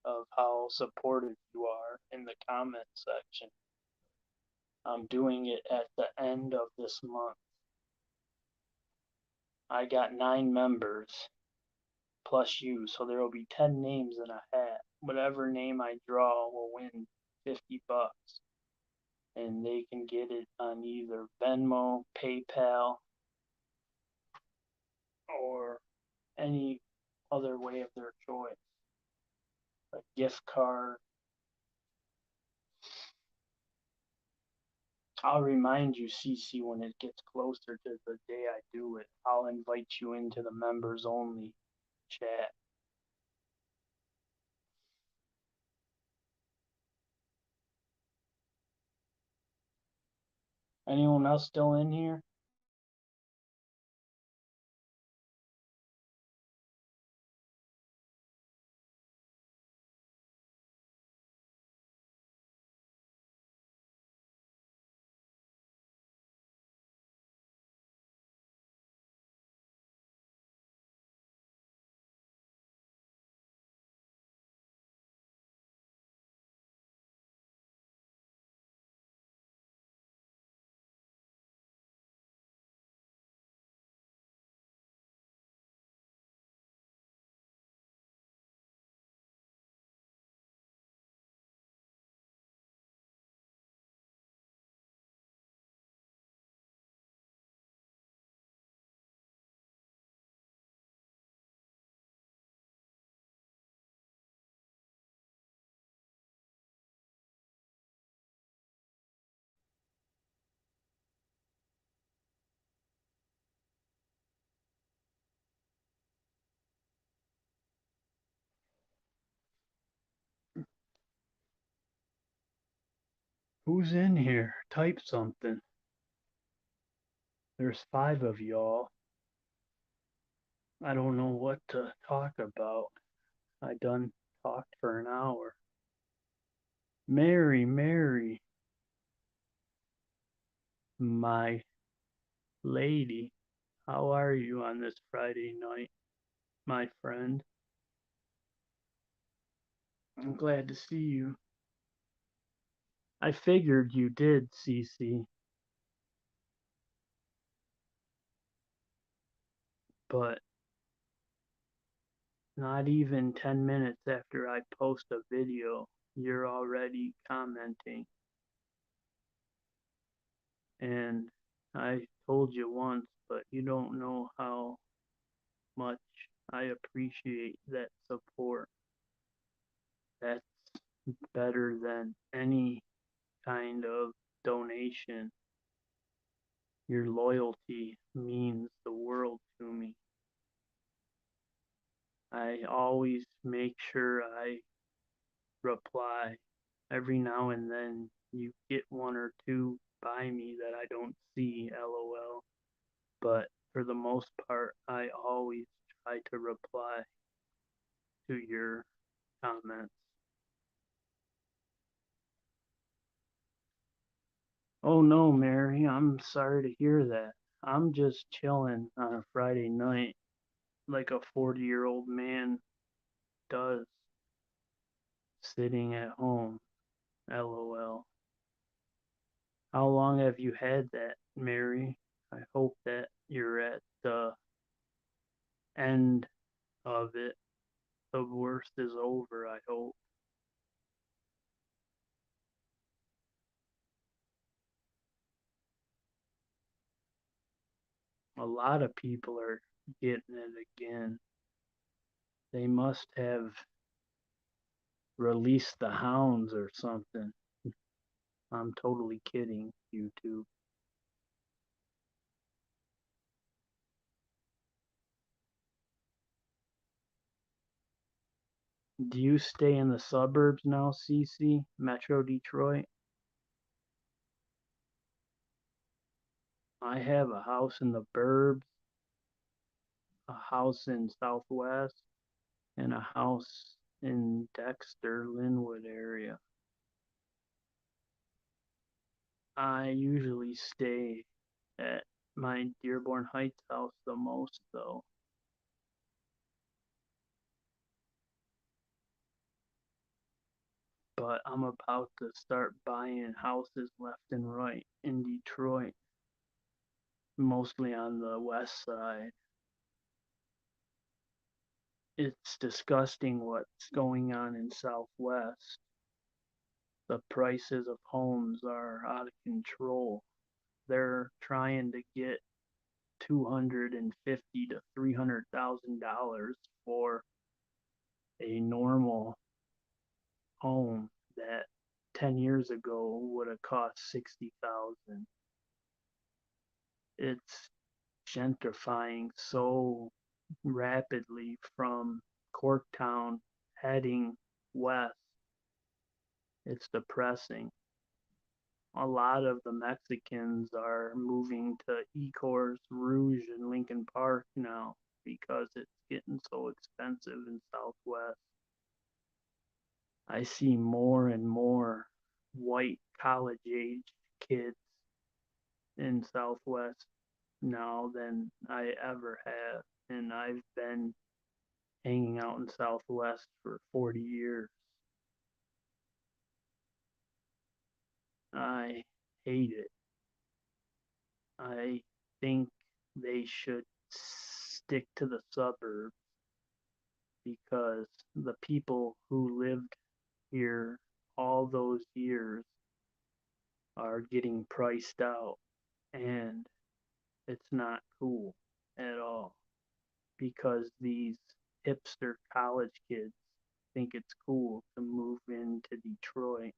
Speaker 1: of how supportive you are in the comment section. I'm doing it at the end of this month. I got 9 members plus you, so there will be 10 names in a hat. Whatever name I draw will win $50, and they can get it on either Venmo, PayPal, or any other way of their choice. A gift card. I'll remind you, CC, when it gets closer to the day I do it. I'll invite you into the members only chat. Anyone else still in here? Who's in here? Type something. There's 5 of y'all. I don't know what to talk about. I done talked for an hour. Mary, Mary, my lady, how are you on this Friday night, my friend? I'm glad to see you. I figured you did, Cece, but not even 10 minutes after I post a video, you're already commenting. And I told you once, but you don't know how much I appreciate that support. That's better than any kind of donation. Your loyalty means the world to me. I always make sure I reply. Every now and then you get one or two by me that I don't see, lol. But for the most part, I always try to reply to your comments. Oh no, Mary, I'm sorry to hear that. I'm just chilling on a Friday night like a 40-year-old man does, sitting at home, lol. How long have you had that, Mary? I hope that you're at the end of it. The worst is over, I hope. A lot of people are getting it again. They must have released the hounds or something. I'm totally kidding, YouTube. Do you stay in the suburbs now, Cece? Metro Detroit? I have a house in the burbs, a house in Southwest, and a house in Dexter, Linwood area. I usually stay at my Dearborn Heights house the most, though. But I'm about to start buying houses left and right in Detroit, mostly on the west side. It's disgusting what's going on in Southwest. The prices of homes are out of control. They're trying to get 250 to $300,000 for a normal home that 10 years ago would have cost 60,000. It's gentrifying so rapidly from Corktown heading west. It's depressing. A lot of the Mexicans are moving to Ecorse Rouge in Lincoln Park now because it's getting so expensive in Southwest. I see more and more white college age kids in Southwest now than I ever have. And I've been hanging out in Southwest for 40 years. I hate it. I think they should stick to the suburbs because the people who lived here all those years are getting priced out, and it's not cool at all because these hipster college kids think it's cool to move into Detroit.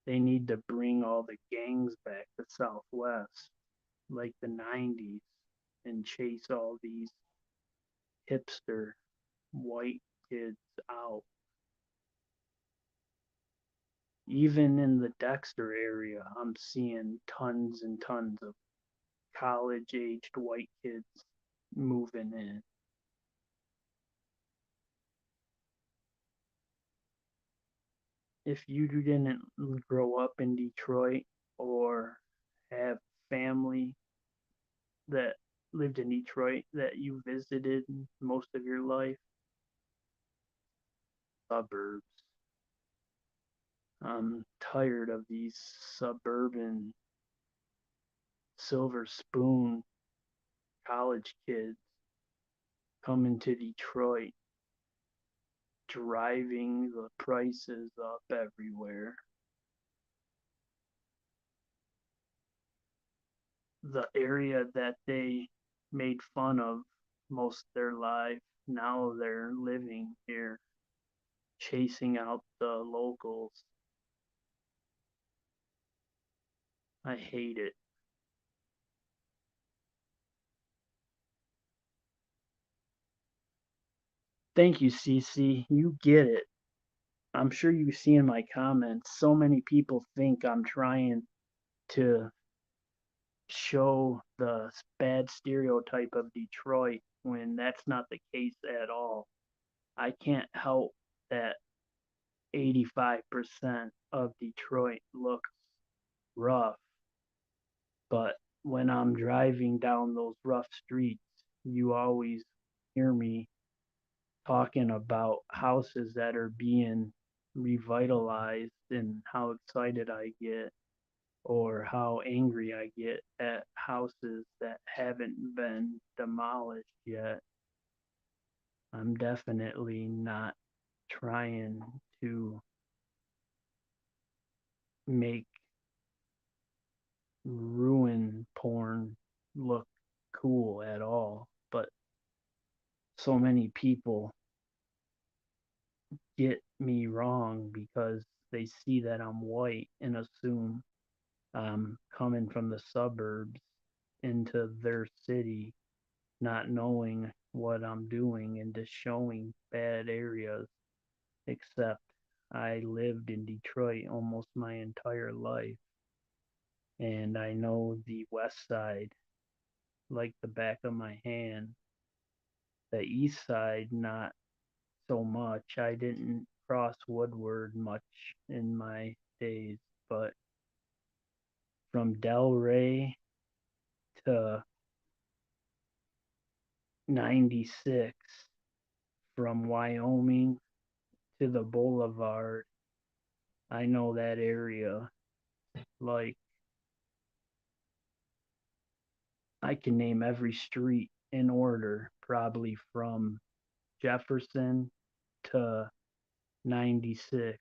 Speaker 1: They need to bring all the gangs back to Southwest like the 90s and chase all these hipster white kids out. Even in the Dexter area, I'm seeing tons and tons of college aged white kids moving in. If you didn't grow up in Detroit or have family that lived in Detroit that you visited most of your life, suburbs. I'm tired of these suburban silver spoon college kids coming to Detroit, driving the prices up everywhere. The area that they made fun of most of their life, now they're living here, chasing out the locals. I hate it. Thank you, CC. You get it. I'm sure you see in my comments, so many people think I'm trying to show the bad stereotype of Detroit when that's not the case at all. I can't help that 85% of Detroit looks rough, but when I'm driving down those rough streets, you always hear me talking about houses that are being revitalized and how excited I get or how angry I get at houses that haven't been demolished yet. I'm definitely not trying to make ruin porn look cool at all, but so many people get me wrong because they see that I'm white and assume I'm coming from the suburbs into their city, not knowing what I'm doing and just showing bad areas, except I lived in Detroit almost my entire life and I know the west side like the back of my hand. The east side, not so much. I didn't cross Woodward much in my days, but from Delray to 96, from Wyoming to the Boulevard, I know that area. Like, I can name every street in order, probably from Jefferson to 96.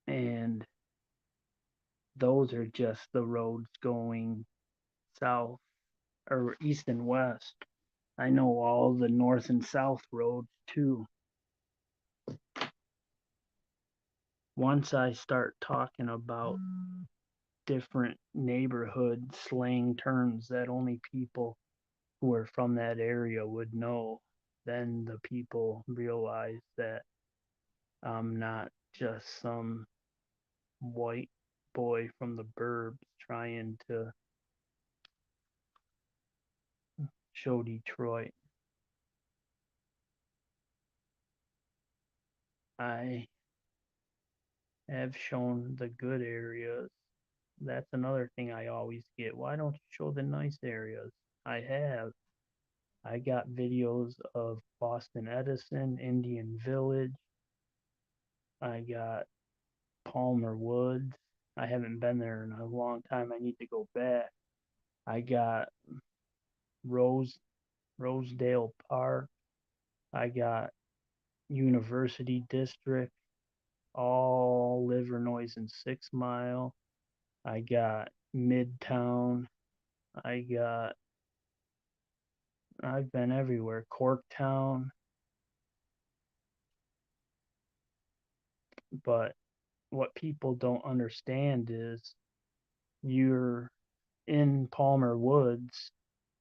Speaker 1: And those are just the roads going south or east and west. I know all the north and south roads too. Once I start talking about different neighborhood slang terms that only people who are from that area would know. Then the people realize that I'm not just some white boy from the burbs trying to show Detroit. I have shown the good areas. That's another thing I always get. Why don't you show the nice areas? I have. I got videos of Boston Edison, Indian Village. I got Palmer Woods. I haven't been there in a long time. I need to go back. I got Rose Rosedale Park. I got University District, all Livernois and 6 Mile. I got Midtown. I got I've been everywhere. Corktown, but what people don't understand is you're in Palmer Woods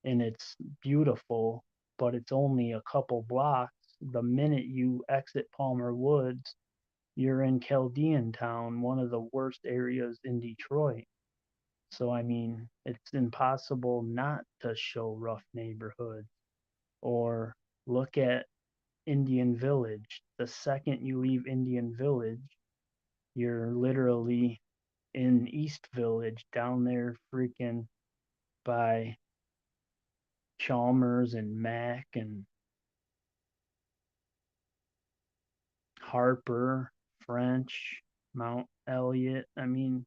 Speaker 1: and it's beautiful, but it's only a couple blocks. The minute you exit Palmer Woods, you're in Chaldean Town, one of the worst areas in Detroit. So, I mean, it's impossible not to show rough neighborhoods or look at Indian Village. The second you leave Indian Village, you're literally in East Village down there freaking by Chalmers and Mack and Harper, French, Mount Elliott. I mean,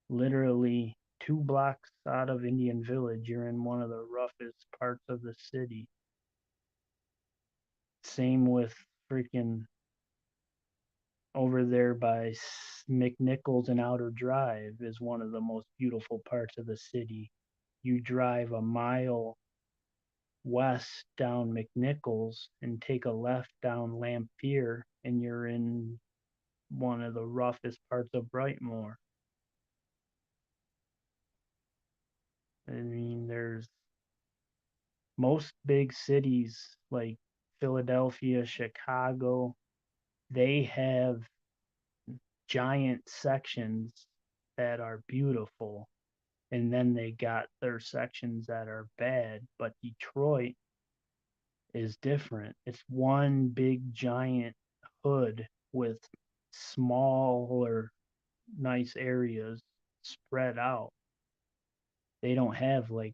Speaker 1: literally 2 blocks out of Indian Village, you're in one of the roughest parts of the city. Same with freaking over there by McNichols and Outer Drive is one of the most beautiful parts of the city. You drive a mile west down McNichols and take a left down Lampier, and you're in one of the roughest parts of Brightmoor. I mean, there's most big cities like Philadelphia, Chicago, they have giant sections that are beautiful, and then they got their sections that are bad. But Detroit is different. It's one big giant hood with smaller, nice areas spread out. They don't have like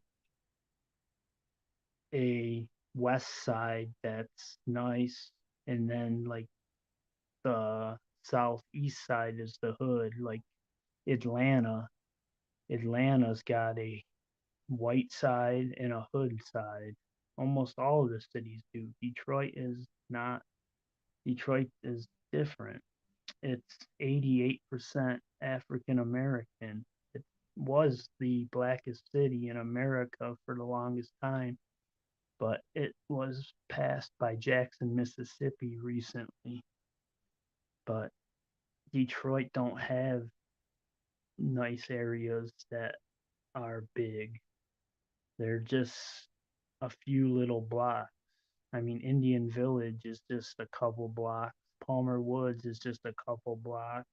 Speaker 1: a west side that's nice, and then like the southeast side is the hood. Like Atlanta, Atlanta's got a white side and a hood side. Almost all of the cities do. Detroit is not. Detroit is different. It's 88% African American. It was the blackest city in America for the longest time, but it was passed by Jackson, Mississippi recently. But Detroit don't have nice areas that are big. They're just a few little blocks. I mean, Indian Village is just a couple blocks. Palmer Woods is just a couple blocks.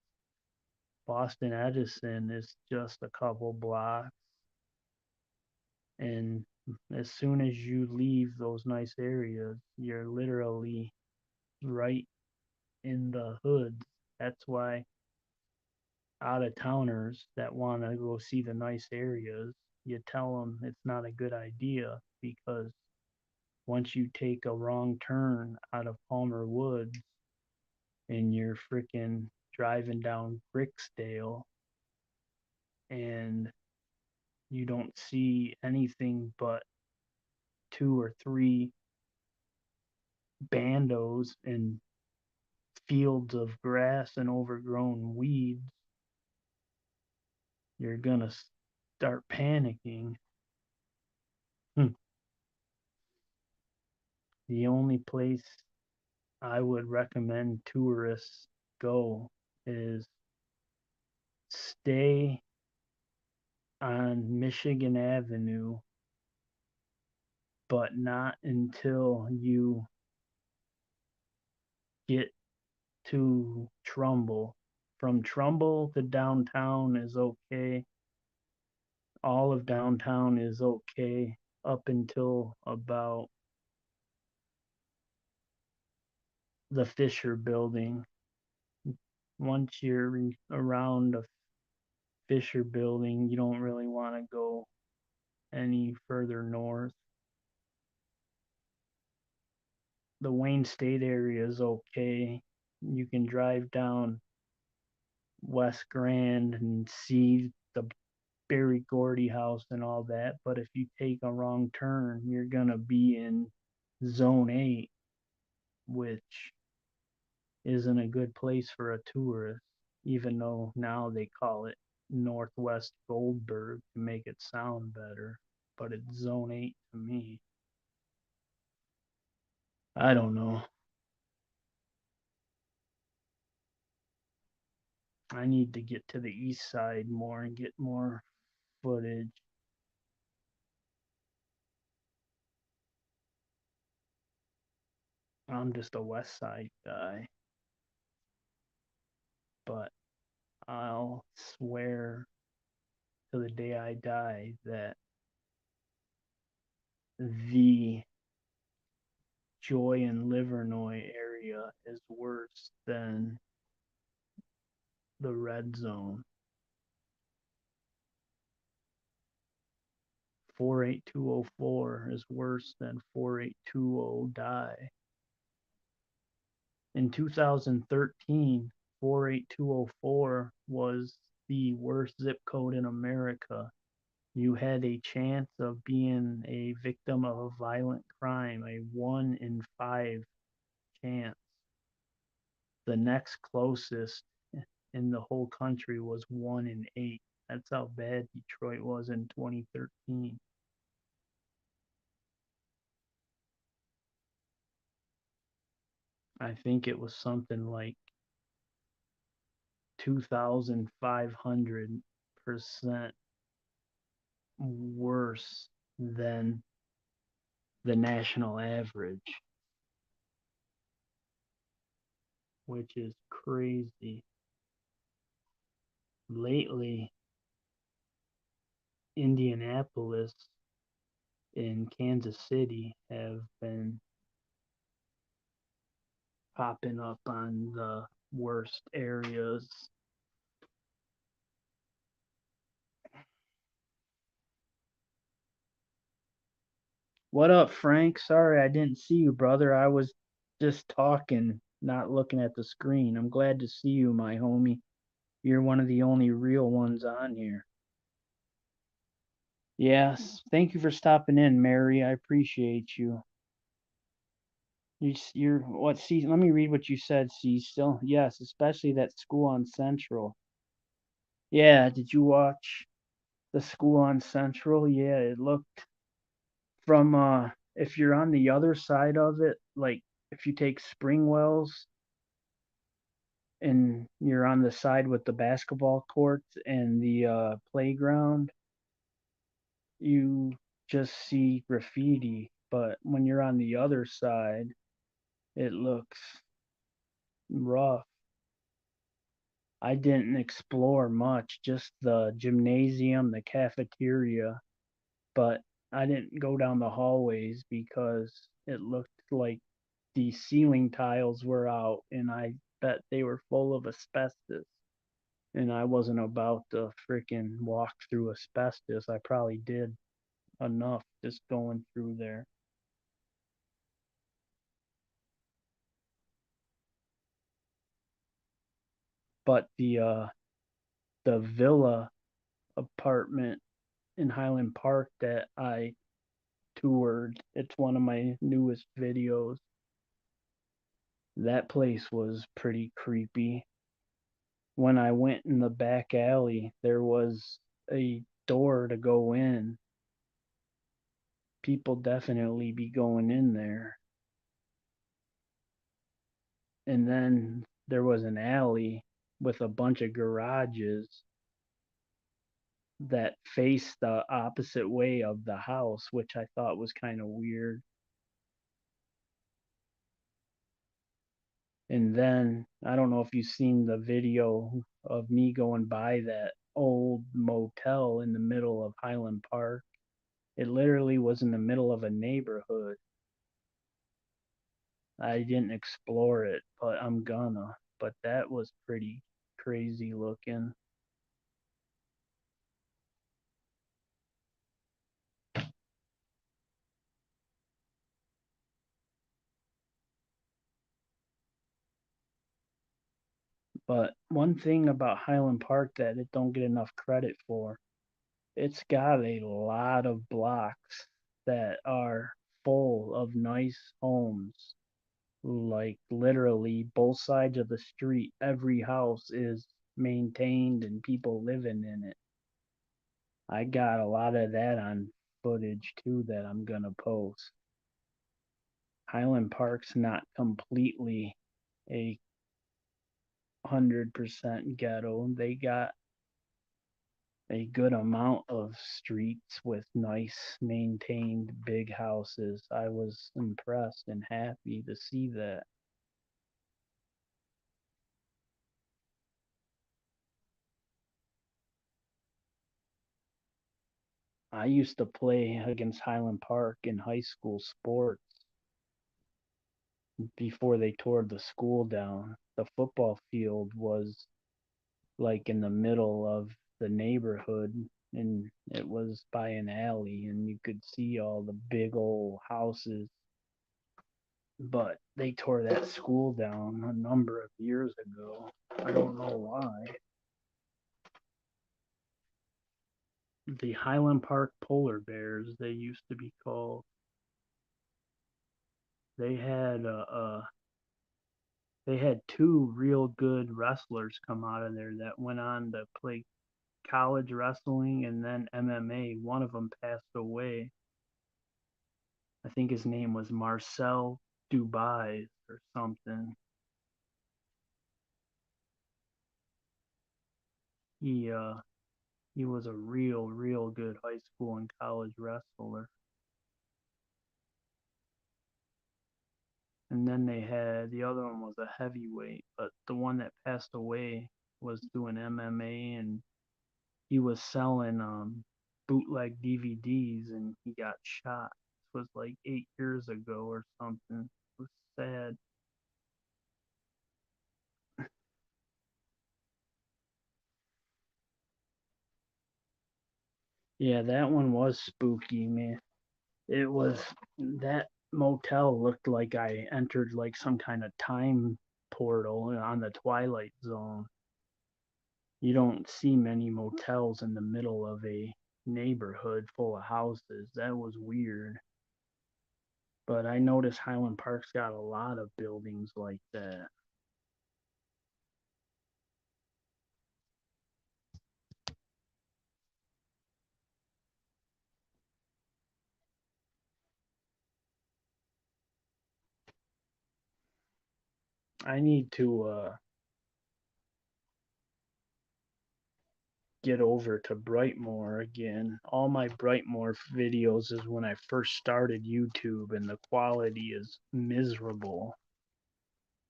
Speaker 1: Boston Edison is just a couple blocks. And as soon as you leave those nice areas, you're literally right in the hood. That's why out of towners that want to go see the nice areas, you tell them it's not a good idea because once you take a wrong turn out of Palmer Woods and you're freaking driving down Bricksdale and you don't see anything but 2 or 3 bandos and fields of grass and overgrown weeds, you're gonna start panicking. The only place I would recommend tourists go is stay on Michigan Avenue, but not until you get to Trumbull. From Trumbull to downtown is okay. All of downtown is okay up until about the Fisher building. Once you're around the Fisher building, you don't really want to go any further north. The Wayne State area is okay. You can drive down West Grand and see the Barry Gordy house and all that, but if you take a wrong turn, you're gonna be in Zone 8, which isn't a good place for a tourist, even though now they call it Northwest Goldberg to make it sound better, but it's Zone 8 to me. I don't know. I need to get to the east side more and get more footage. I'm just a west side guy, but I'll swear to the day I die that the Joy and Livernois area is worse than the red zone. 48204 is worse than 4820 die. In 2013, 48204 was the worst zip code in America. You had a chance of being a victim of a violent crime, a 1 in 5 chance. The next closest in the whole country was 1 in 8. That's how bad Detroit was in 2013. I think it was something like 2,500% worse than the national average, which is crazy. Lately, Indianapolis and Kansas City have been popping up on the worst areas. What up, Frank? Sorry I didn't see you, brother. I was just talking, not looking at the screen. I'm glad to see you, my homie. You're one of the only real ones on here. Yes, thank you for stopping in, Mary. I appreciate you. You're what? See, let me read what you said. See, still, yes, especially that school on Central. Yeah, did you watch the school on Central? Yeah, it looked from if you're on the other side of it, like if you take Springwells and you're on the side with the basketball courts and the playground, you just see graffiti. But when you're on the other side, it looks rough. I didn't explore much, just the gymnasium, the cafeteria, but I didn't go down the hallways because it looked like the ceiling tiles were out and I bet they were full of asbestos. And I wasn't about to freaking walk through asbestos. I probably did enough just going through there. But the villa apartment in Highland Park that I toured, it's one of my newest videos. That place was pretty creepy. When I went in the back alley, there was a door to go in. People definitely be going in there. And then there was an alley with a bunch of garages. that faced the opposite way of the house, which I thought was kind of weird. And then I don't know if you've seen the video of me going by that old motel in the middle of Highland Park. It literally was in the middle of a neighborhood. I didn't explore it, but I'm gonna. But that was pretty crazy looking. But one thing about Highland Park that it don't get enough credit for, it's got a lot of blocks that are full of nice homes. Like literally both sides of the street, every house is maintained and people living in it. I got a lot of that on footage too that I'm gonna post. Highland Park's not completely a 100% ghetto. They got a good amount of streets with nice maintained big houses. I was impressed and happy to see that. I used to play against Highland Park in high school sports before they tore the school down. The football field was like in the middle of the neighborhood, and it was by an alley, and you could see all the big old houses. But they tore that school down a number of years ago. I don't know why. The Highland Park Polar Bears, they used to be called. They had they had two real good wrestlers come out of there that went on to play college wrestling and then MMA. One of them passed away. I think his name was Marcel Dubai or something. He uh he was a real good high school and college wrestler. And then they had the other one was a heavyweight, but the one that passed away was doing MMA, and he was selling bootleg DVDs and he got shot. This was like 8 years ago or something. It was sad. Yeah, that one was spooky, man. It was that motel looked like I entered like some kind of time portal on the Twilight Zone. You don't see many motels in the middle of a neighborhood full of houses. That was weird. But I noticed Highland Park's got a lot of buildings like that. I need to get over to Brightmoor again. All my Brightmoor videos is when I first started YouTube, and the quality is miserable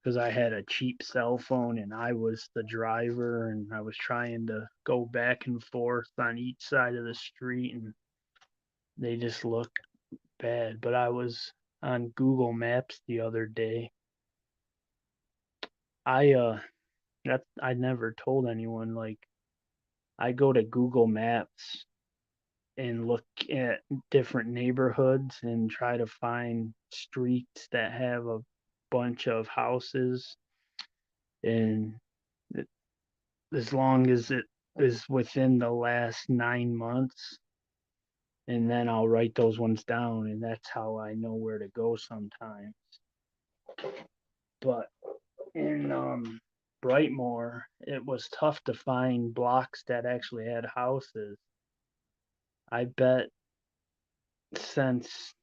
Speaker 1: because I had a cheap cell phone and I was the driver and I was trying to go back and forth on each side of the street and they just look bad. But I was on Google Maps the other day. I never told anyone, like, I go to Google Maps and look at different neighborhoods and try to find streets that have a bunch of houses, and as long as it is within the last 9 months, and then I'll write those ones down, and that's how I know where to go sometimes. But in Brightmoor, it was tough to find blocks that actually had houses. I bet since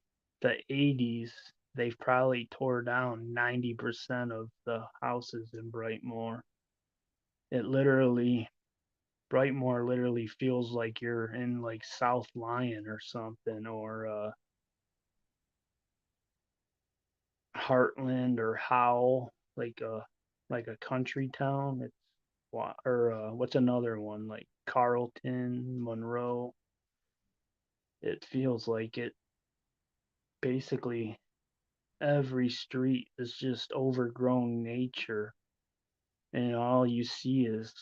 Speaker 1: the 80s, they've probably tore down 90% of the houses in Brightmoor. It literally, Brightmoor literally feels like you're in like South Lyon or something, or Heartland or Howell, like a country town. It's or what's another one like Carlton, Monroe. It feels like it. Basically, every street is just overgrown nature, and all you see is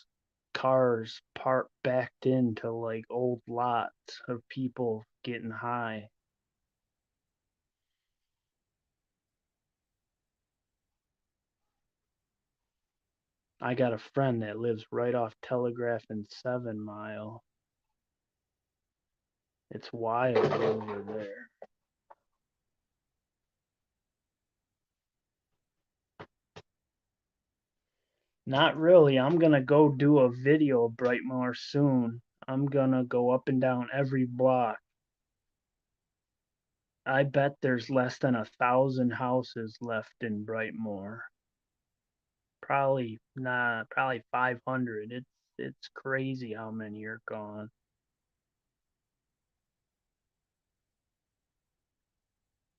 Speaker 1: cars parked backed into like old lots of people getting high. I got a friend that lives right off Telegraph and 7 Mile. It's wild over there. Not really. I'm gonna go do a video of Brightmoor soon. I'm gonna go up and down every block. I bet there's less than 1,000 houses left in Brightmoor. Probably not. Probably 500. It's crazy how many are gone.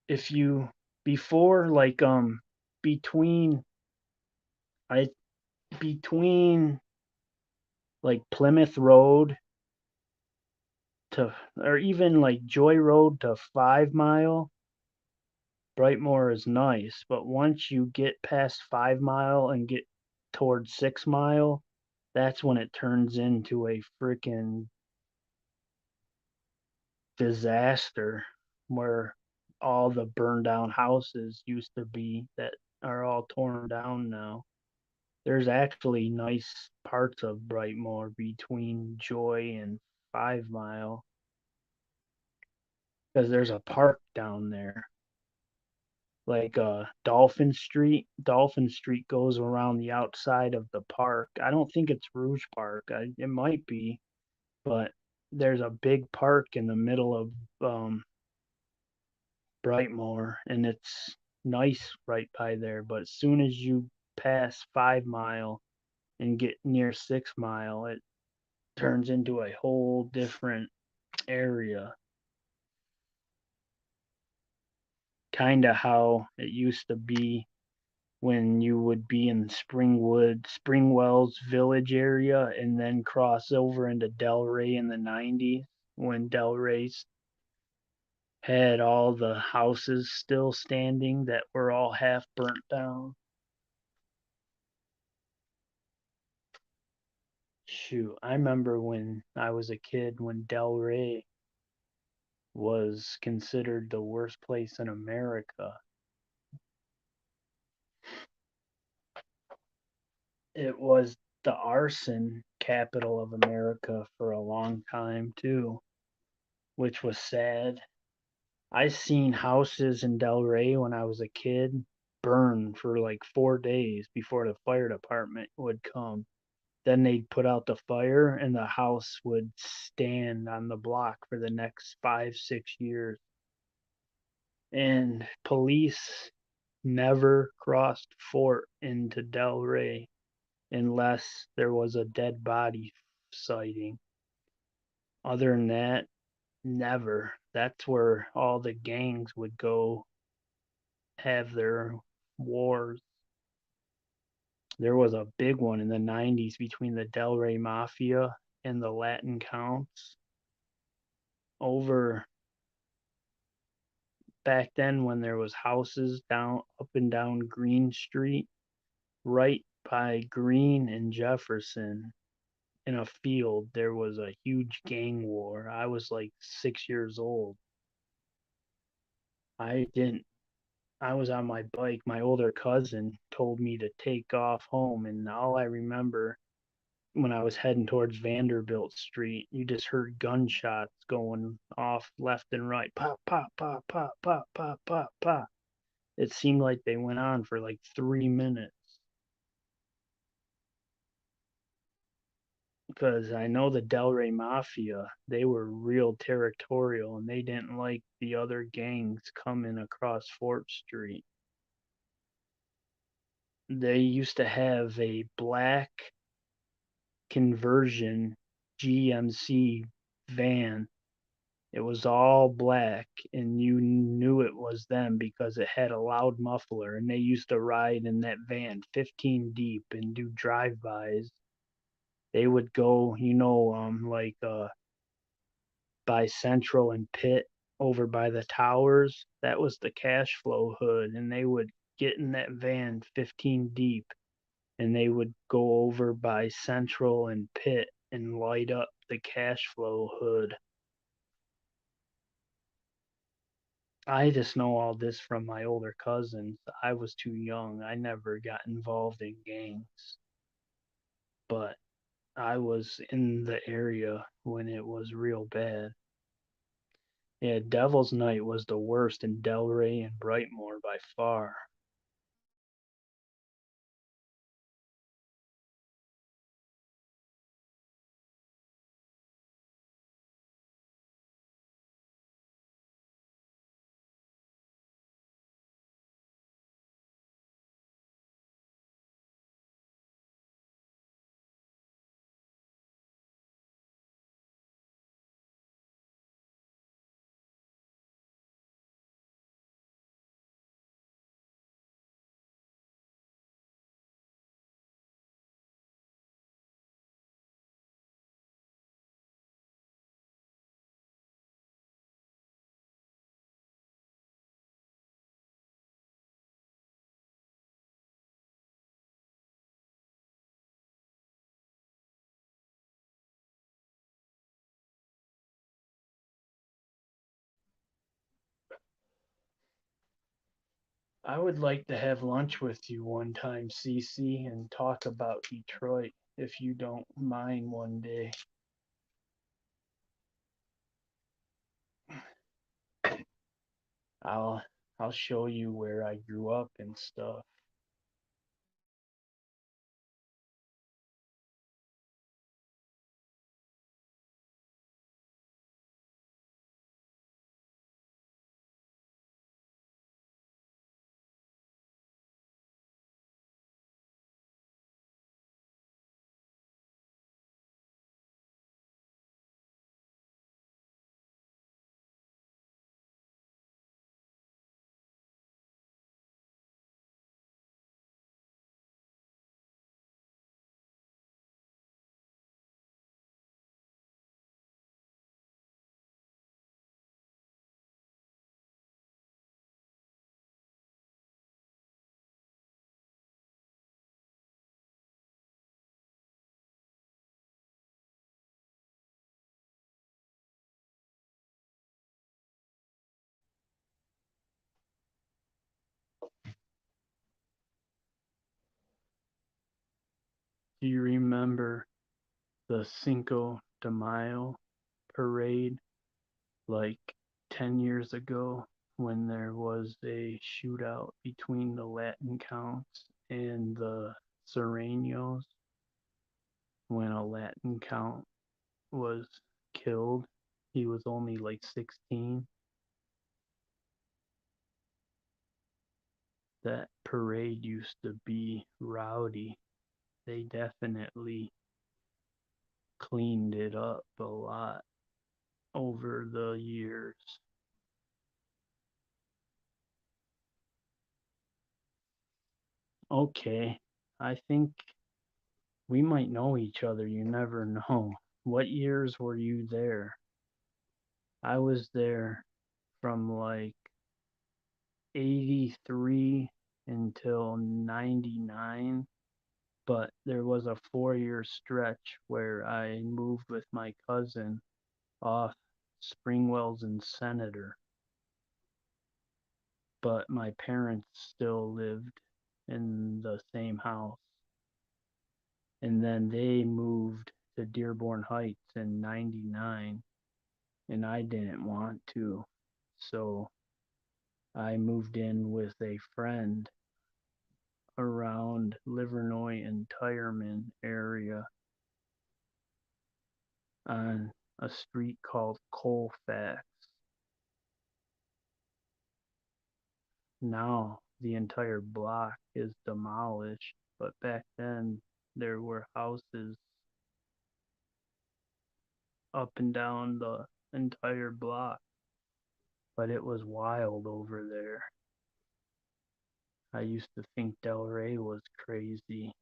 Speaker 1: If you before like between I between like Plymouth Road to or even like Joy Road to 5 Mile, Brightmoor is nice, but once you get past 5 Mile and get towards 6 Mile, that's when it turns into a freaking disaster where all the burned down houses used to be that are all torn down now. There's actually nice parts of Brightmoor between Joy and 5 Mile because there's a park down there. Like Dolphin Street. Dolphin Street goes around the outside of the park. I don't think it's Rouge Park. It might be, but there's a big park in the middle of um, Brightmoor, and it's nice right by there. But as soon as you pass 5 Mile and get near 6 Mile, it turns into a whole different area. Kind of how it used to be when you would be in Springwell's Village area, and then cross over into Delray in the 90s when Delray had all the houses still standing that were all half burnt down. Shoot, I remember when I was a kid when Delray was considered the worst place in America. It was the arson capital of America for a long time too, which was sad. I seen houses in Delray when I was a kid burn for like 4 days before the fire department would come. Then they'd put out the fire and the house would stand on the block for the next 5, 6 years. And police never crossed Fort into Delray unless there was a dead body sighting. Other than that, never. That's where all the gangs would go have their wars. There was a big one in the 90s between the Delray Mafia and the Latin Counts over back then when there was houses down up and down Green Street, right by Green and Jefferson in a field. There was a huge gang war. I was like 6 years old. I didn't I was on my bike. My older cousin told me to take off home, and all I remember when I was heading towards Vanderbilt Street, you just heard gunshots going off left and right. Pop, pop, pop, pop, pop, pop, pop, pop. It seemed like they went on for like 3 minutes because I know the Delray Mafia, they were real territorial and they didn't like the other gangs coming across Fort Street. They used to have a black conversion GMC van. It was all black, and you knew it was them because it had a loud muffler, and they used to ride in that van 15 deep and do drive-bys. They would go, by Central and Pitt over by the towers. That was the cash flow hood, and they would get in that van 15 deep, and they would go over by Central and Pitt and light up the cash flow hood. I just know all this from my older cousins. I was too young. I never got involved in gangs, but I was in the area when it was real bad. Yeah, Devil's Night was the worst in Delray and Brightmoor by far. I would like to have lunch with you one time, Cece, and talk about Detroit if you don't mind one day. I'll I'll show you where I grew up and stuff. Do you remember the Cinco de Mayo parade like 10 years ago when there was a shootout between the Latin counts and the Serranos when a Latin count was killed? He was only like 16. That parade used to be rowdy. They definitely cleaned it up a lot over the years. Okay, I think we might know each other. You never know. What years were you there? I was there from like 83 until 99, but there was a 4 year stretch where I moved with my cousin off Springwells and Senator, but my parents still lived in the same house. And then they moved to Dearborn Heights in 99, and I didn't want to. So I moved in with a friend around Livernois and Tireman area on a street called Colfax. Now the entire block is demolished, but back then there were houses up and down the entire block. But it was wild over there. I used to think Delray was crazy.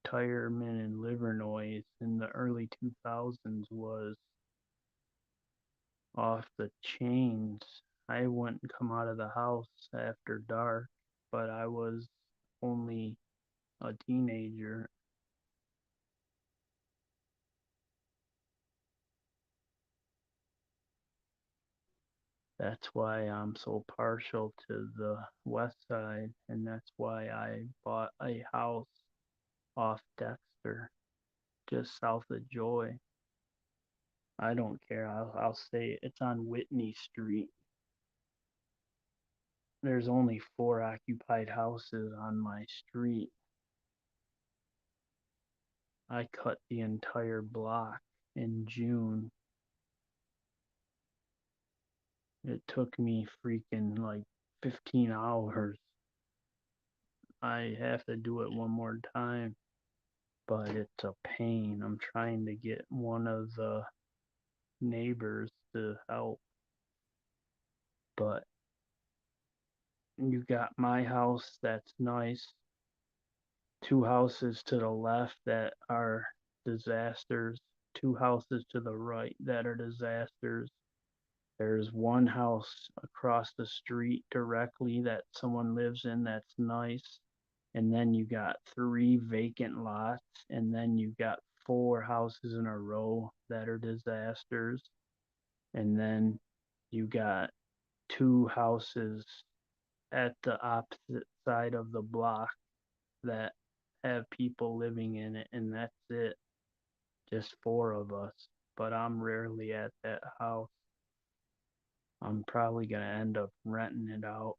Speaker 1: Retirement in Livernois in the early 2000s was off the chains. I wouldn't come out of the house after dark, but I was only a teenager. That's why I'm so partial to the west side, and that's why I bought a house off Dexter, just south of Joy. I don't care. I'll say it's on Whitney Street. There's only 4 occupied houses on my street. I cut the entire block in June. It took me freaking like 15 hours. I have to do it one more time, but it's a pain. I'm trying to get one of the neighbors to help, but you got my house that's nice, 2 houses to the left that are disasters, 2 houses to the right that are disasters. There's one house across the street directly that someone lives in that's nice. And then you got 3 vacant lots, and then you got 4 houses in a row that are disasters. And then you got 2 houses at the opposite side of the block that have people living in it, and that's it. Just 4 of us. But I'm rarely at that house. I'm probably gonna end up renting it out.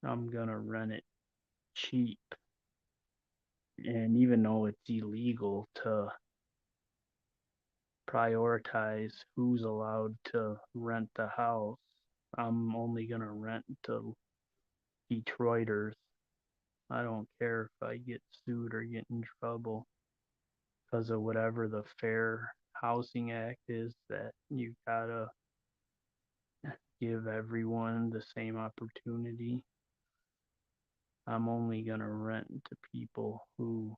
Speaker 1: I'm gonna rent it cheap. And even though it's illegal to prioritize who's allowed to rent the house, I'm only gonna rent to Detroiters. I don't care if I get sued or get in trouble because of whatever the Fair Housing Act is, that you gotta give everyone the same opportunity. I'm only gonna rent to people who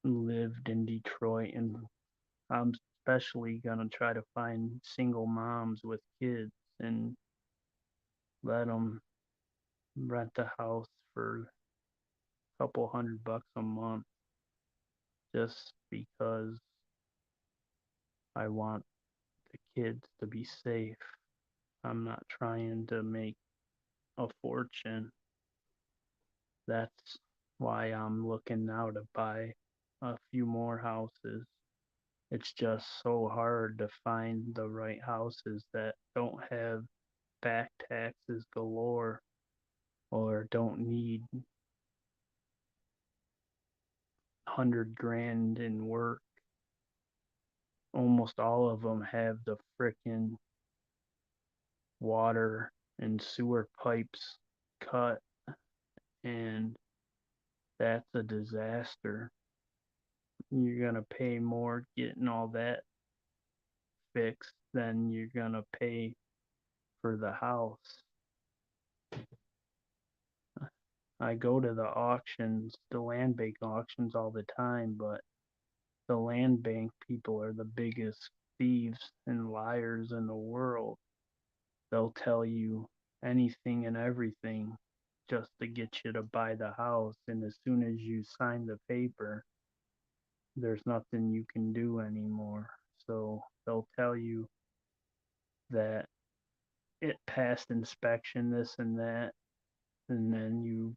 Speaker 1: lived in Detroit, and I'm especially gonna try to find single moms with kids and let them rent the house for a couple $100 a month, just because I want the kids to be safe. I'm not trying to make a fortune. That's why I'm looking now to buy a few more houses. It's just so hard to find the right houses that don't have back taxes galore or don't need 100 grand in work. Almost all of them have the frickin' water and sewer pipes cut, and that's a disaster. You're gonna pay more getting all that fixed than you're gonna pay for the house. I go to the auctions, the land bank auctions all the time, but the land bank people are the biggest thieves and liars in the world. They'll tell you anything and everything just to get you to buy the house, and as soon as you sign the paper, there's nothing you can do anymore. So they'll tell you that it passed inspection, this and that, and then you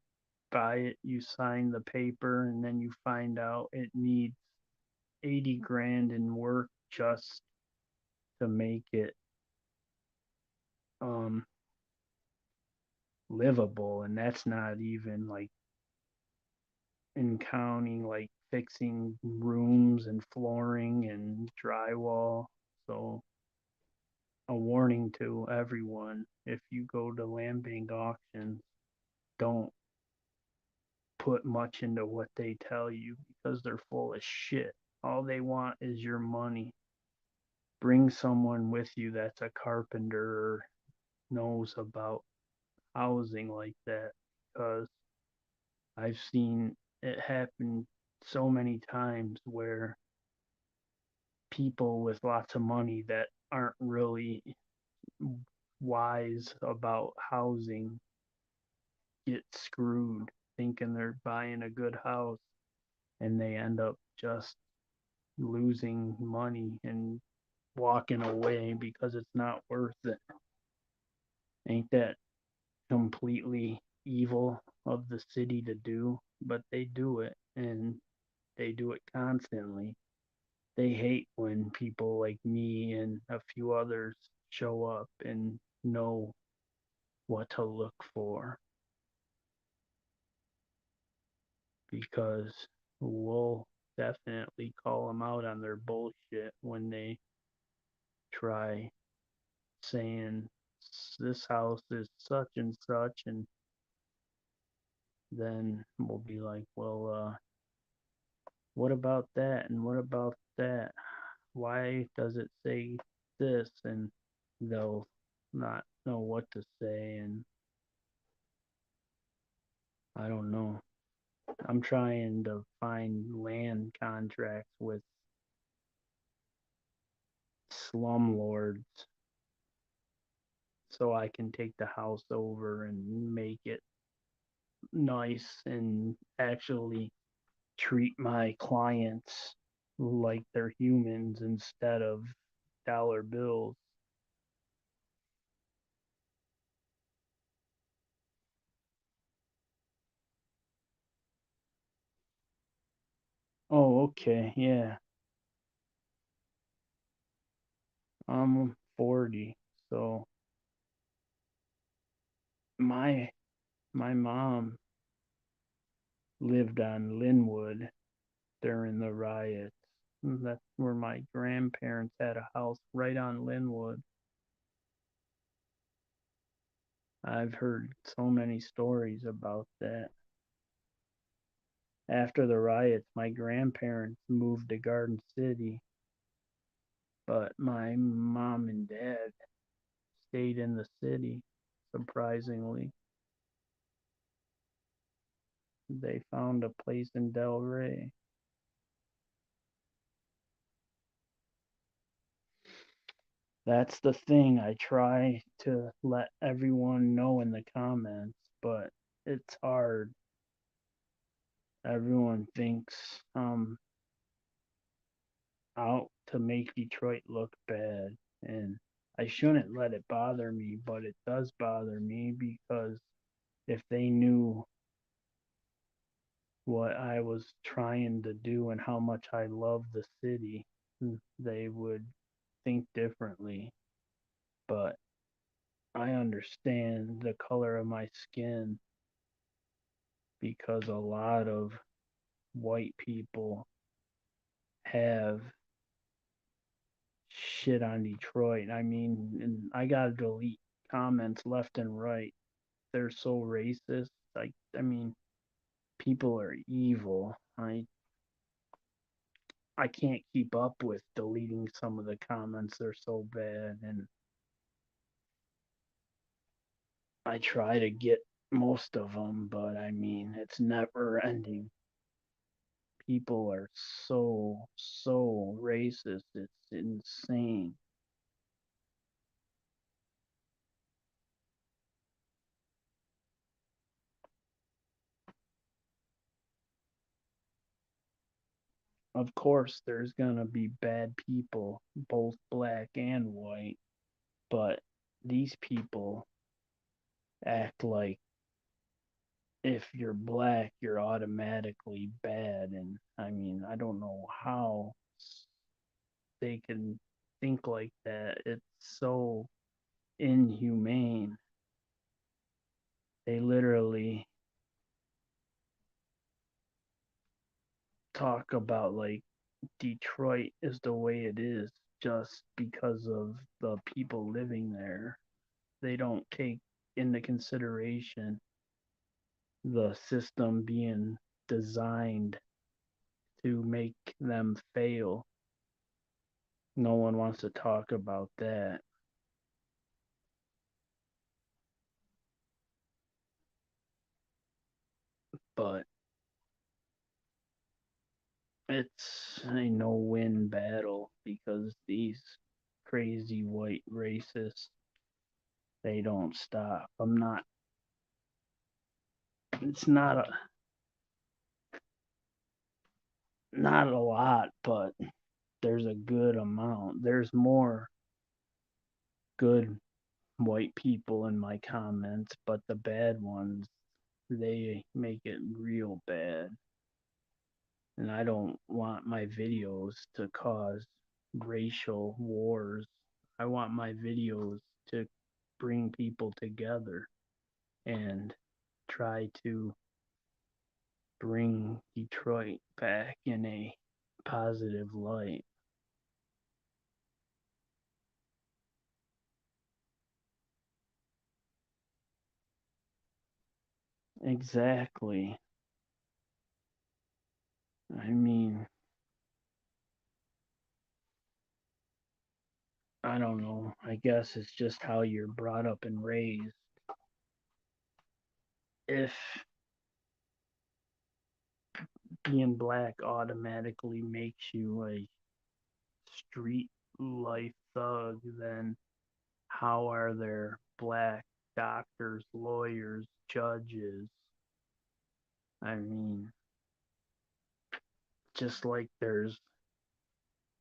Speaker 1: buy it, you sign the paper, and then you find out it needs 80 grand in work just to make it um livable, and that's not even like in counting like fixing rooms and flooring and drywall. So a warning to everyone: if you go to land bank auctions, don't put much into what they tell you because they're full of shit. All they want is your money. Bring someone with you that's a carpenter or knows about housing like that, because I've seen it happen so many times where people with lots of money that aren't really wise about housing get screwed thinking they're buying a good house, and they end up just losing money and walking away because it's not worth it. Ain't that completely evil of the city to do? But they do it, and they do it constantly. They hate when people like me and a few others show up and know what to look for, because we'll definitely call them out on their bullshit when they try saying this house is such and such, and then we'll be like, well, what about that? And what about that? Why does it say this? And they'll not know what to say. And I don't know. I'm trying to find land contracts with slumlords so I can take the house over and make it nice and actually treat my clients like they're humans instead of dollar bills. Oh, okay, yeah. I'm 40, so my my mom lived on Linwood during the riots. That's where my grandparents had a house right on Linwood. I've heard so many stories about that. After the riots, my grandparents moved to Garden City, but my mom and dad stayed in the city, surprisingly. They found a place in Del Rey. That's the thing. I try to let everyone know in the comments, but it's hard. Everyone thinks out to make Detroit look bad, and I shouldn't let it bother me, but it does bother me because if they knew what I was trying to do and how much I love the city, they would think differently. But I understand the color of my skin because a lot of white people have shit on Detroit. I mean, and I gotta delete comments left and right. They're so racist. I mean, people are evil. I can't keep up with deleting some of the comments. They're so bad, and I try to get most of them, but I mean, it's never ending. People are so racist. It's insane. Of course, there's gonna be bad people, both black and white, but these people act like if you're black, you're automatically bad. And I mean, I don't know how they can think like that. It's so inhumane. They literally talk about like Detroit is the way it is just because of the people living there. They don't take into consideration the system being designed to make them fail. No one wants to talk about that. But it's a no-win battle because these crazy white racists, they don't stop. It's not a lot, but there's a good amount. There's more good white people in my comments, but the bad ones, they make it real bad. And I don't want my videos to cause racial wars. I want my videos to bring people together and try to bring Detroit back in a positive light. Exactly. I mean, I don't know. I guess it's just how you're brought up and raised. If being black automatically makes you a street life thug, then how are there black doctors, lawyers, judges? I mean, just like there's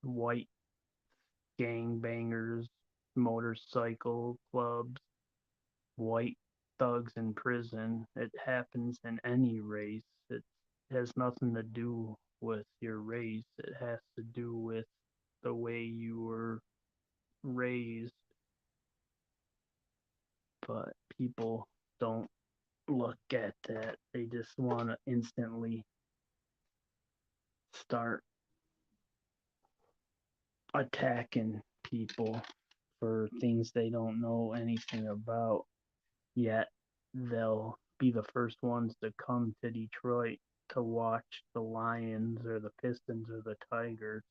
Speaker 1: white gangbangers, motorcycle clubs, white thugs in prison. It happens in any race. It has nothing to do with your race. It has to do with the way you were raised. But people don't look at that. They just want to instantly start attacking people for things they don't know anything about. Yet they'll be the first ones to come to Detroit to watch the Lions or the Pistons or the Tigers.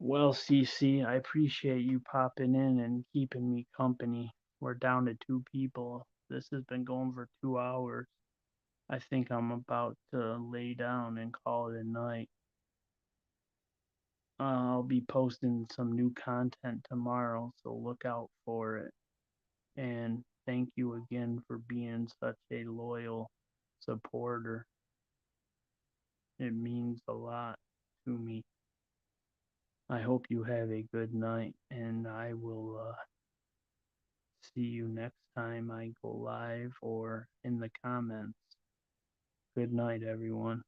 Speaker 1: Well, CC, I appreciate you popping in and keeping me company. We're down to two people. This has been going for 2 hours. I think I'm about to lay down and call it a night. I'll be posting some new content tomorrow, so look out for it. And thank you again for being such a loyal supporter. It means a lot to me. I hope you have a good night, and I will see you next time I go live or in the comments. Good night, everyone.